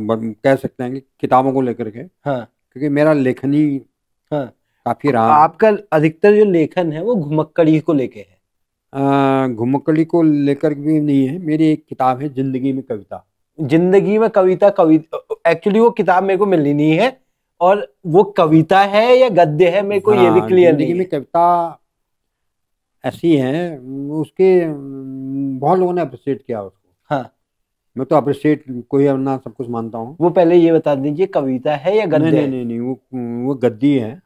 कह सकते हैं कि किताबों को लेकर के, क्योंकि मेरा लेखन ही काफी रहा। आपका अधिकतर जो लेखन है वो घुमक्कड़ी को लेके है? घुमक्कड़ी को लेकर भी नहीं है, मेरी एक किताब है जिंदगी में कविता। जिंदगी में कविता एक्चुअली वो किताब मेरे को मिली नहीं है, और वो कविता है या गद्य है मेरे को ये भी क्लियर नहीं है। जिंदगी में कविता ऐसी है, उसके बहुत लोगों ने अप्रिशिएट किया उसको। मैं तो अप्रिशिएट कोई अपना सब कुछ मानता हूँ। वो पहले ये बता दीजिए कविता है या गद्य? नहीं, वो गद्दी है।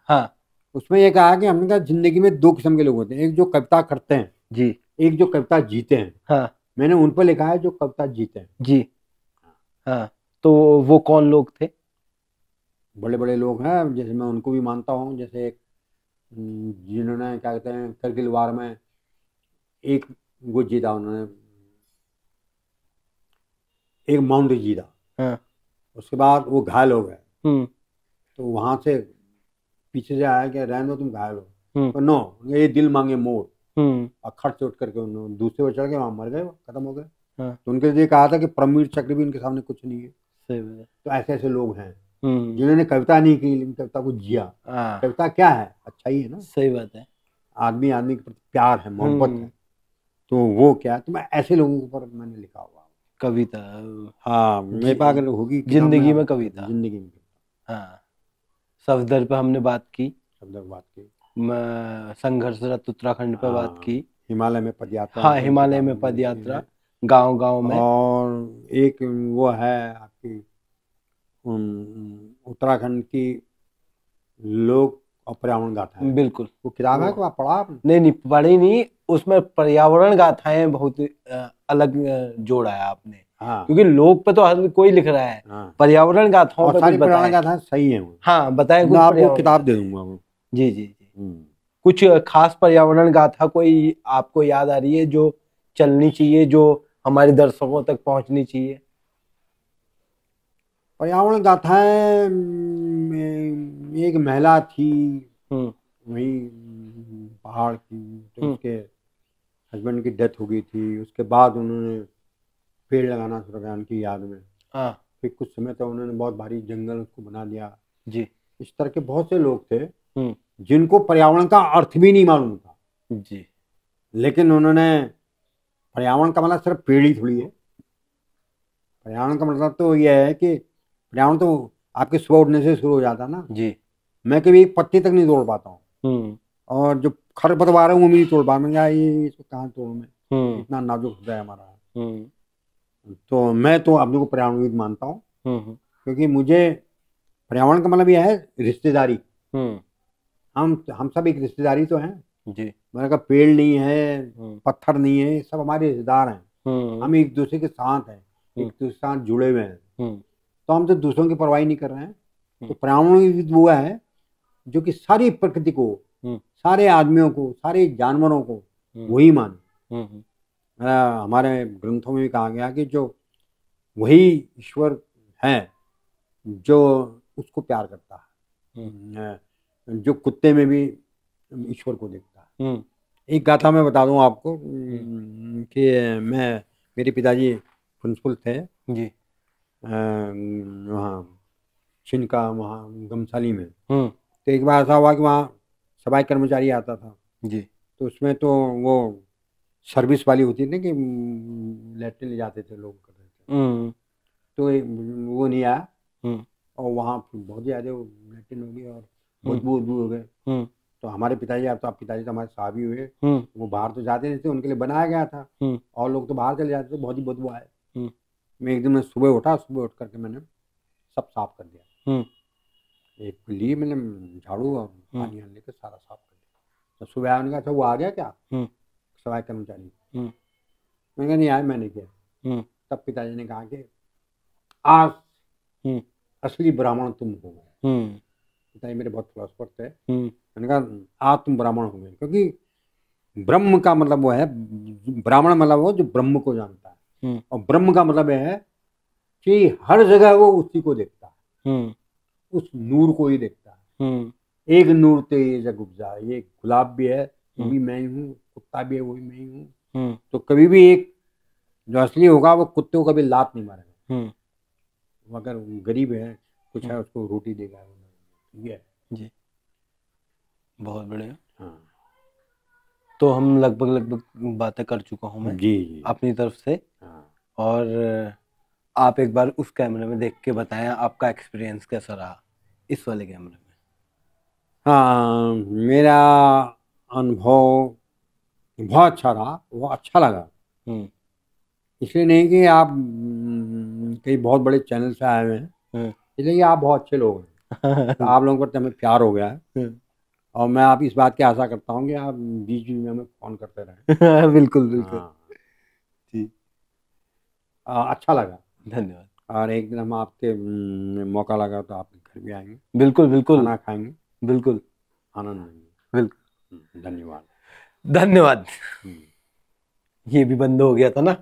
उसमें ये कहा कि हमने कहा जिंदगी में 2 किस्म के लोग होते हैं, एक जो कविता करते हैं जी, एक जो कविता जीते हैं। मैंने उन पर लिखा है जो कविता जीते हैं जी। तो वो कौन लोग थे? बड़े बड़े लोग हैं, जैसे मैं उनको भी मानता हूँ, जैसे एक जिन्होंने क्या कहते हैं करगिल वार में एक वो जीता, उन्होंने एक माउंट जीता, उसके बाद वो घायल हो गए, तो वहां से पीछे से आया कि रहने दो तुम घायल हो, तो नो ये दिल मांगे मोर, और खट चोट करके उन्होंने दूसरे पर चढ़ गए, वहां मर गए, खत्म हो गए। तो उनके लिए कहा था कि परमवीर चक्र भी उनके सामने कुछ नहीं है। तो ऐसे ऐसे लोग हैं जिन्होंने कविता नहीं की लेकिन कविता को जिया। कविता क्या है? अच्छा ही है ना। सही बात है। आदमी के प्रति प्यार है, मोहब्बत है, तो वो क्या, तो मैं ऐसे लोगों के ऊपर मैंने लिखा हुआ कविता। हाँ, मेरे पास अगर होगी जिंदगी में कविता। जिंदगी में। हाँ, सफदर पे हमने बात की, बात की, संघर्षरत उत्तराखंड पे बात की, हिमालय में पदयात्रा। हाँ, हिमालय में पदयात्रा, गांव गांव में। और एक वो है आपकी उत्तराखंड की लोक और पर्यावरण गाथाएं। बिल्कुल, वो किताब है, तो आप पढ़ा आपने? नहीं, पढ़ी नहीं। उसमें पर्यावरण गाथाएं बहुत अलग जोड़ा है आपने। हाँ, क्योंकि लोक पे तो हर कोई लिख रहा है। हाँ, पर्यावरण गाथाओं पे सारी कुछ पर्यावरण बताएं। गाथाएं सही है वो। हाँ, बताएं कुछ। मैं आपको किताब दे दूंगा वो। जी जी जी। कुछ खास पर्यावरण गाथा कोई आपको याद आ रही है जो चलनी चाहिए, जो हमारे दर्शकों तक पहुंचनी चाहिए? पर्यावरण गाथाएं, एक महिला थी वही पहाड़ की, तो उसके हस्बैंड की डेथ हो गई थी। उसके बाद उन्होंने पेड़ लगाना शुरू किया उनकी याद में। फिर कुछ समय तक उन्होंने बहुत भारी जंगल उसको बना दिया जी। इस तरह के बहुत से लोग थे जिनको पर्यावरण का अर्थ भी नहीं मालूम था जी। लेकिन उन्होंने, पर्यावरण का मतलब सिर्फ पेड़ ही थोड़ी है। पर्यावरण का मतलब तो यह है कि पर्यावरण तो आपके सुबह उठने से शुरू हो जाता ना जी। मैं कभी एक पत्ती तक नहीं तोड़ पाता हूँ, और जो खरपतवार है वो भी नहीं तोड़ पाता। मैं ये इसको कहाँ तोड़ूं मैं, इतना नाजुक होता है हमारा। तो मैं तो अपने को पर्यावरणविद मानता हूँ, क्योंकि मुझे पर्यावरण का मतलब यह है रिश्तेदारी। हम सब एक रिश्तेदारी तो हैं जी। मैंने कहा पेड़ नहीं है, पत्थर नहीं है, सब हमारे रिश्तेदार हैं। हम एक दूसरे के साथ हैं, एक दूसरे के साथ जुड़े हुए हैं। तो हम तो दूसरों की परवाही नहीं कर रहे हैं। तो पर्यावरणविद वो है जो कि सारी प्रकृति को, सारे आदमियों को, सारे जानवरों को वही माने। हमारे ग्रंथों में भी कहा गया कि जो वही ईश्वर है जो उसको प्यार करता है, जो कुत्ते में भी ईश्वर को देखता है। एक गाथा मैं बता दूं आपको कि मेरे पिताजी प्रिंसिपल थे जी, वहाँ छिनका, वहाँ गमसाली में। तो एक बार ऐसा हुआ कि वहाँ सफाई कर्मचारी आता था जी। तो उसमें तो वो सर्विस वाली होती थी कि लेटने ले जाते थे लोग कर रहे थे। तो वो नहीं आया, और वहाँ बहुत ज़्यादा लेटिन हो गई और बदबू हो गए। तो हमारे पिताजी, अब तो आप पिताजी तो हमारे साहब ही हुए, वो बाहर तो जाते नहीं थे, उनके लिए बनाया गया था, और लोग तो बाहर चले जाते थे, बहुत ही बदबू आए। मैं एक दिन सुबह उठा, सुबह उठ करके मैंने सब साफ कर दिया। एक लिए मैंने झाड़ू और पानी लेकर सारा साफ कर दिया। तो सुबह आने का था, वो आ गया क्या सफाई कर्मचारी? मैंने कहा नहीं आया, मैंने किया। तब पिताजी ने कहा कि आज असली ब्राह्मण तुम हो गए। पिताजी मेरे बहुत फिलोसफर थे। मैंने कहा आज तुम ब्राह्मण हो गए, क्योंकि ब्रह्म का मतलब वो है, ब्राह्मण मतलब वो जो ब्रह्म को जानता है, और ब्रह्म का मतलब है कि हर जगह वो उसी को देखता है, उस नूर को ही देखता है। एक नूर ते जग उपजा, ये गुलाब भी है वो भी मैं ही हूँ, कुत्ता भी है वो भी मैं ही हूँ। तो कभी भी एक जो असली होगा वो कुत्ते को कभी लात नहीं मारेगा, अगर गरीब है कुछ है उसको रोटी देगा। ये जी, बहुत बढ़िया। हाँ, तो हम लगभग बातें कर चुका हूँ मैं जी अपनी तरफ से। हाँ। और आप एक बार उस कैमरे में देख के बताएं आपका एक्सपीरियंस कैसा रहा इस वाले कैमरे में। हाँ, मेरा अनुभव बहुत अच्छा रहा, वो अच्छा लगा। इसलिए नहीं कि आप कई बहुत बड़े चैनल से आए हुए हैं, इसलिए आप बहुत अच्छे लोग हैं। तो आप लोगों पर हमें प्यार हो गया है, और मैं आप इस बात की आशा करता हूँ कि आप बीच में हमें फोन करते रहें। बिल्कुल बिल्कुल जी। अच्छा लगा, धन्यवाद। और एक दिन हम आपके मौका लगा तो आपके घर भी आएंगे। बिल्कुल बिल्कुल, खाना खाएंगे, बिल्कुल आनंद लेंगे। बिल्कुल, धन्यवाद। धन्यवाद। ये भी बंद हो गया था ना।